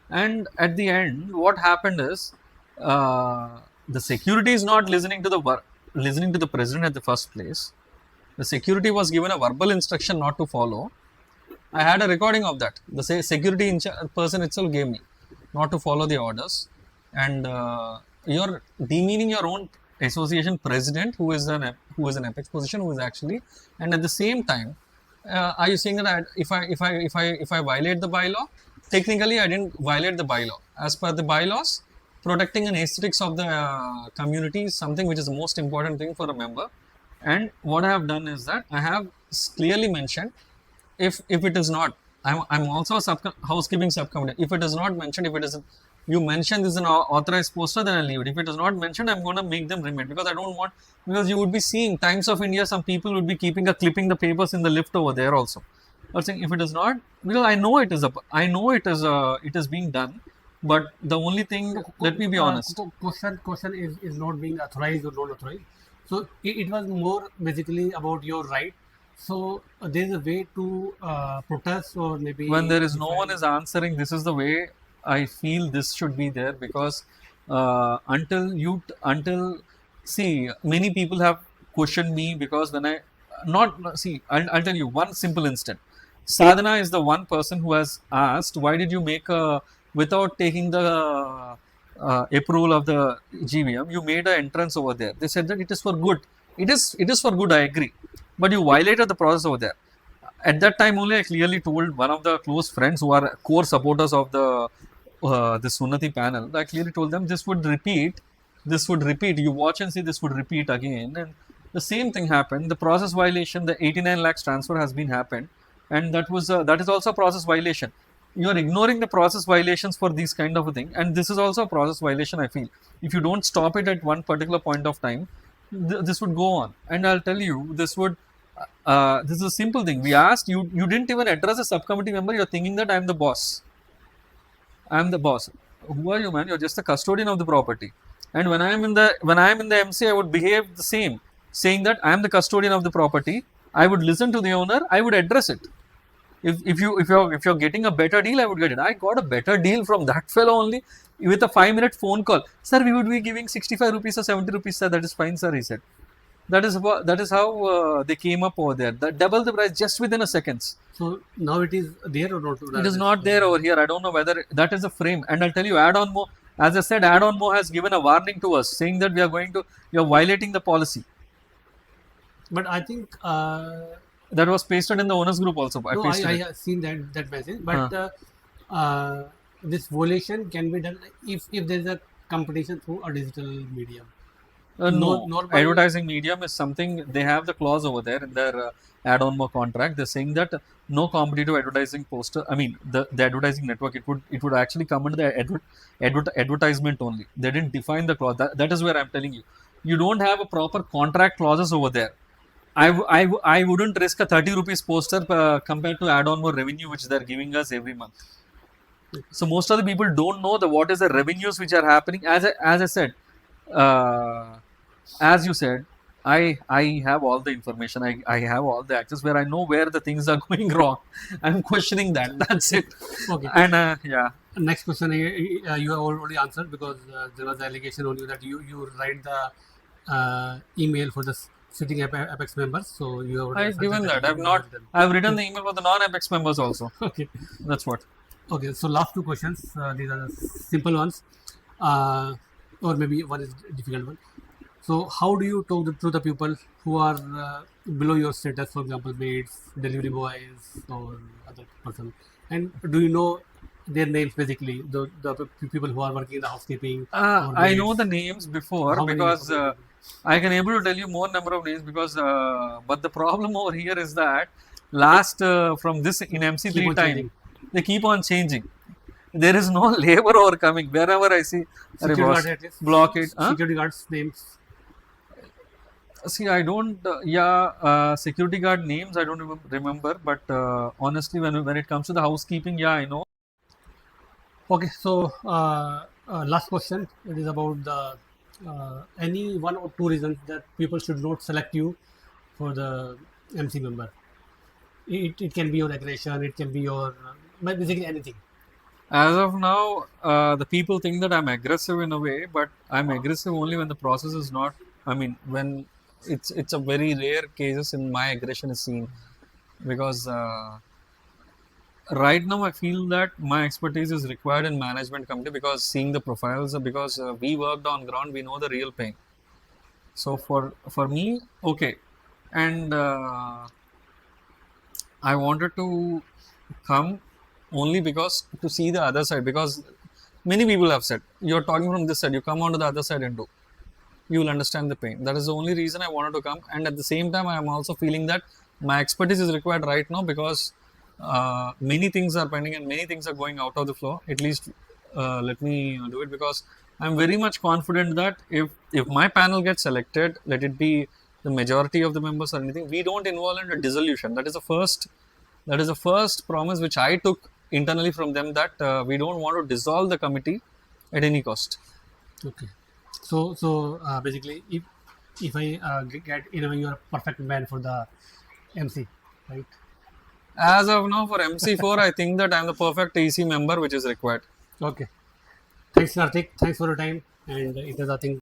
Speaker 2: And at the end, what happened is the security is not listening to the president at the first place. The security was given a verbal instruction not to follow. I had a recording of that. The security person itself gave me not to follow the orders, and you're demeaning your own association president, who is an apex position, who is actually, and at the same time, are you saying that if I violate the bylaw? Technically, I didn't violate the bylaw. As per the bylaws, protecting an aesthetics of the community is something which is the most important thing for a member. And what I have done is that I have clearly mentioned, if it is not, I'm also a housekeeping subcommittee. If it is not mentioned, if it is you mention this is an authorized poster, then I'll leave it. If it is not mentioned, I'm going to make them remit, because I don't want, because you would be seeing Times of India, some people would be clipping the papers in the lift over there also. But saying if it is not, because I know it is being done, but the only thing, let me be honest.
Speaker 1: Question is not being authorized or not authorized. So it was more basically about your right. So there is a way to protest, or maybe
Speaker 2: When there is no one is answering, this is the way I feel this should be there, because until see, many people have questioned me, because when I'll tell you one simple instant. Sadhana is the one person who has asked, why did you make without taking the approval of the GVM, you made an entrance over there. They said that it is for good. It is for good, I agree. But you violated the process over there. At that time only, I clearly told one of the close friends who are core supporters of the Sunnati panel, I clearly told them this would repeat. You watch and see, this would repeat again. And the same thing happened. The process violation, the 89 lakhs transfer has been happened. And that is also a process violation. You are ignoring the process violations for these kind of a thing. And this is also a process violation, I feel. If you don't stop it at one particular point of time, this would go on. And I'll tell you, this is a simple thing. We asked, you didn't even address a subcommittee member. You're thinking that I'm the boss. Who are you, man? You're just the custodian of the property. And when I am in the MC, I would behave the same, saying that I am the custodian of the property. I would listen to the owner. I would address it. If you're getting a better deal, I would get it. I got a better deal from that fellow only with a 5-minute phone call. Sir, we would be giving 65 rupees or 70 rupees, sir. That is fine, sir, he said. That is how they came up over there. Double the price just within a seconds.
Speaker 1: So now it is there or not?
Speaker 2: It is not there over here. I don't know whether that is a frame. And I'll tell you, Add-on Mo, as I said, Add-on Mo has given a warning to us, saying that you're violating the policy.
Speaker 1: But I think
Speaker 2: That was pasted in the owners group also. I
Speaker 1: No,
Speaker 2: pasted
Speaker 1: I
Speaker 2: it.
Speaker 1: have seen that message, but this violation can be done if there is a competition through a digital medium.
Speaker 2: No,
Speaker 1: Normal.
Speaker 2: advertising medium is something, they have the clause over there in their add-on more contract. They're saying that no competitive advertising poster. I mean, the advertising network, it would actually come under the advertisement only. They didn't define the clause. That is where I'm telling you, you don't have a proper contract clauses over there. I wouldn't risk a 30 rupees poster compared to add-on more revenue which they're giving us every month. So most of the people don't know what is the revenues which are happening. As I said, as you said, I have all the information. I have all the access where I know where the things are going wrong. I'm questioning that. That's it.
Speaker 1: Okay.
Speaker 2: And yeah.
Speaker 1: Next question, you have already answered, because there was allegation on you that you write the email for the sitting Apex members. So you have
Speaker 2: I've given that. I've written the email for the non-Apex members also.
Speaker 1: Okay.
Speaker 2: That's what.
Speaker 1: Okay. So last two questions. These are the simple ones, or maybe one is difficult one. So how do you talk to the people who are below your status, for example, maids, delivery boys, or other person? And do you know their names, basically, the people who are working in the housekeeping?
Speaker 2: I know the names before, because I can able to tell you more number of names, because but the problem over here is that last from this in MC3 time
Speaker 1: changing.
Speaker 2: They keep on changing. There is no labor over coming. Wherever I see
Speaker 1: security guard, at least.
Speaker 2: Block it.
Speaker 1: Security guards names.
Speaker 2: See, I don't. Security guard names I don't remember. But honestly, when it comes to the housekeeping, yeah, I know.
Speaker 1: Okay, so last question. It is about the any one or two reasons that people should not select you for the MC member. It can be your aggression. It can be your basically anything.
Speaker 2: As of now, the people think that I'm aggressive in a way, but I'm aggressive only when the process is not. I mean, when it's a very rare cases in my aggression is seen, because right now I feel that my expertise is required in management company, because seeing the profiles, because we worked on ground, we know the real pain. So for me, okay, and I wanted to come only because to see the other side, because many people have said, you're talking from this side, you come onto the other side and do, you will understand the pain. That is the only reason I wanted to come. And at the same time, I am also feeling that my expertise is required right now, because many things are pending and many things are going out of the flow. At least let me do it, because I'm very much confident that if my panel gets selected, let it be the majority of the members or anything, we don't involve in a dissolution. That is the first promise which I took internally from them, that we don't want to dissolve the committee at any cost.
Speaker 1: Okay. So basically, if I get you are a perfect man for the MC, right?
Speaker 2: As of now, for MC4, I think that I'm the perfect EC member which is required.
Speaker 1: Okay. Thanks, Karthik. Thanks for your time. And it is, I think,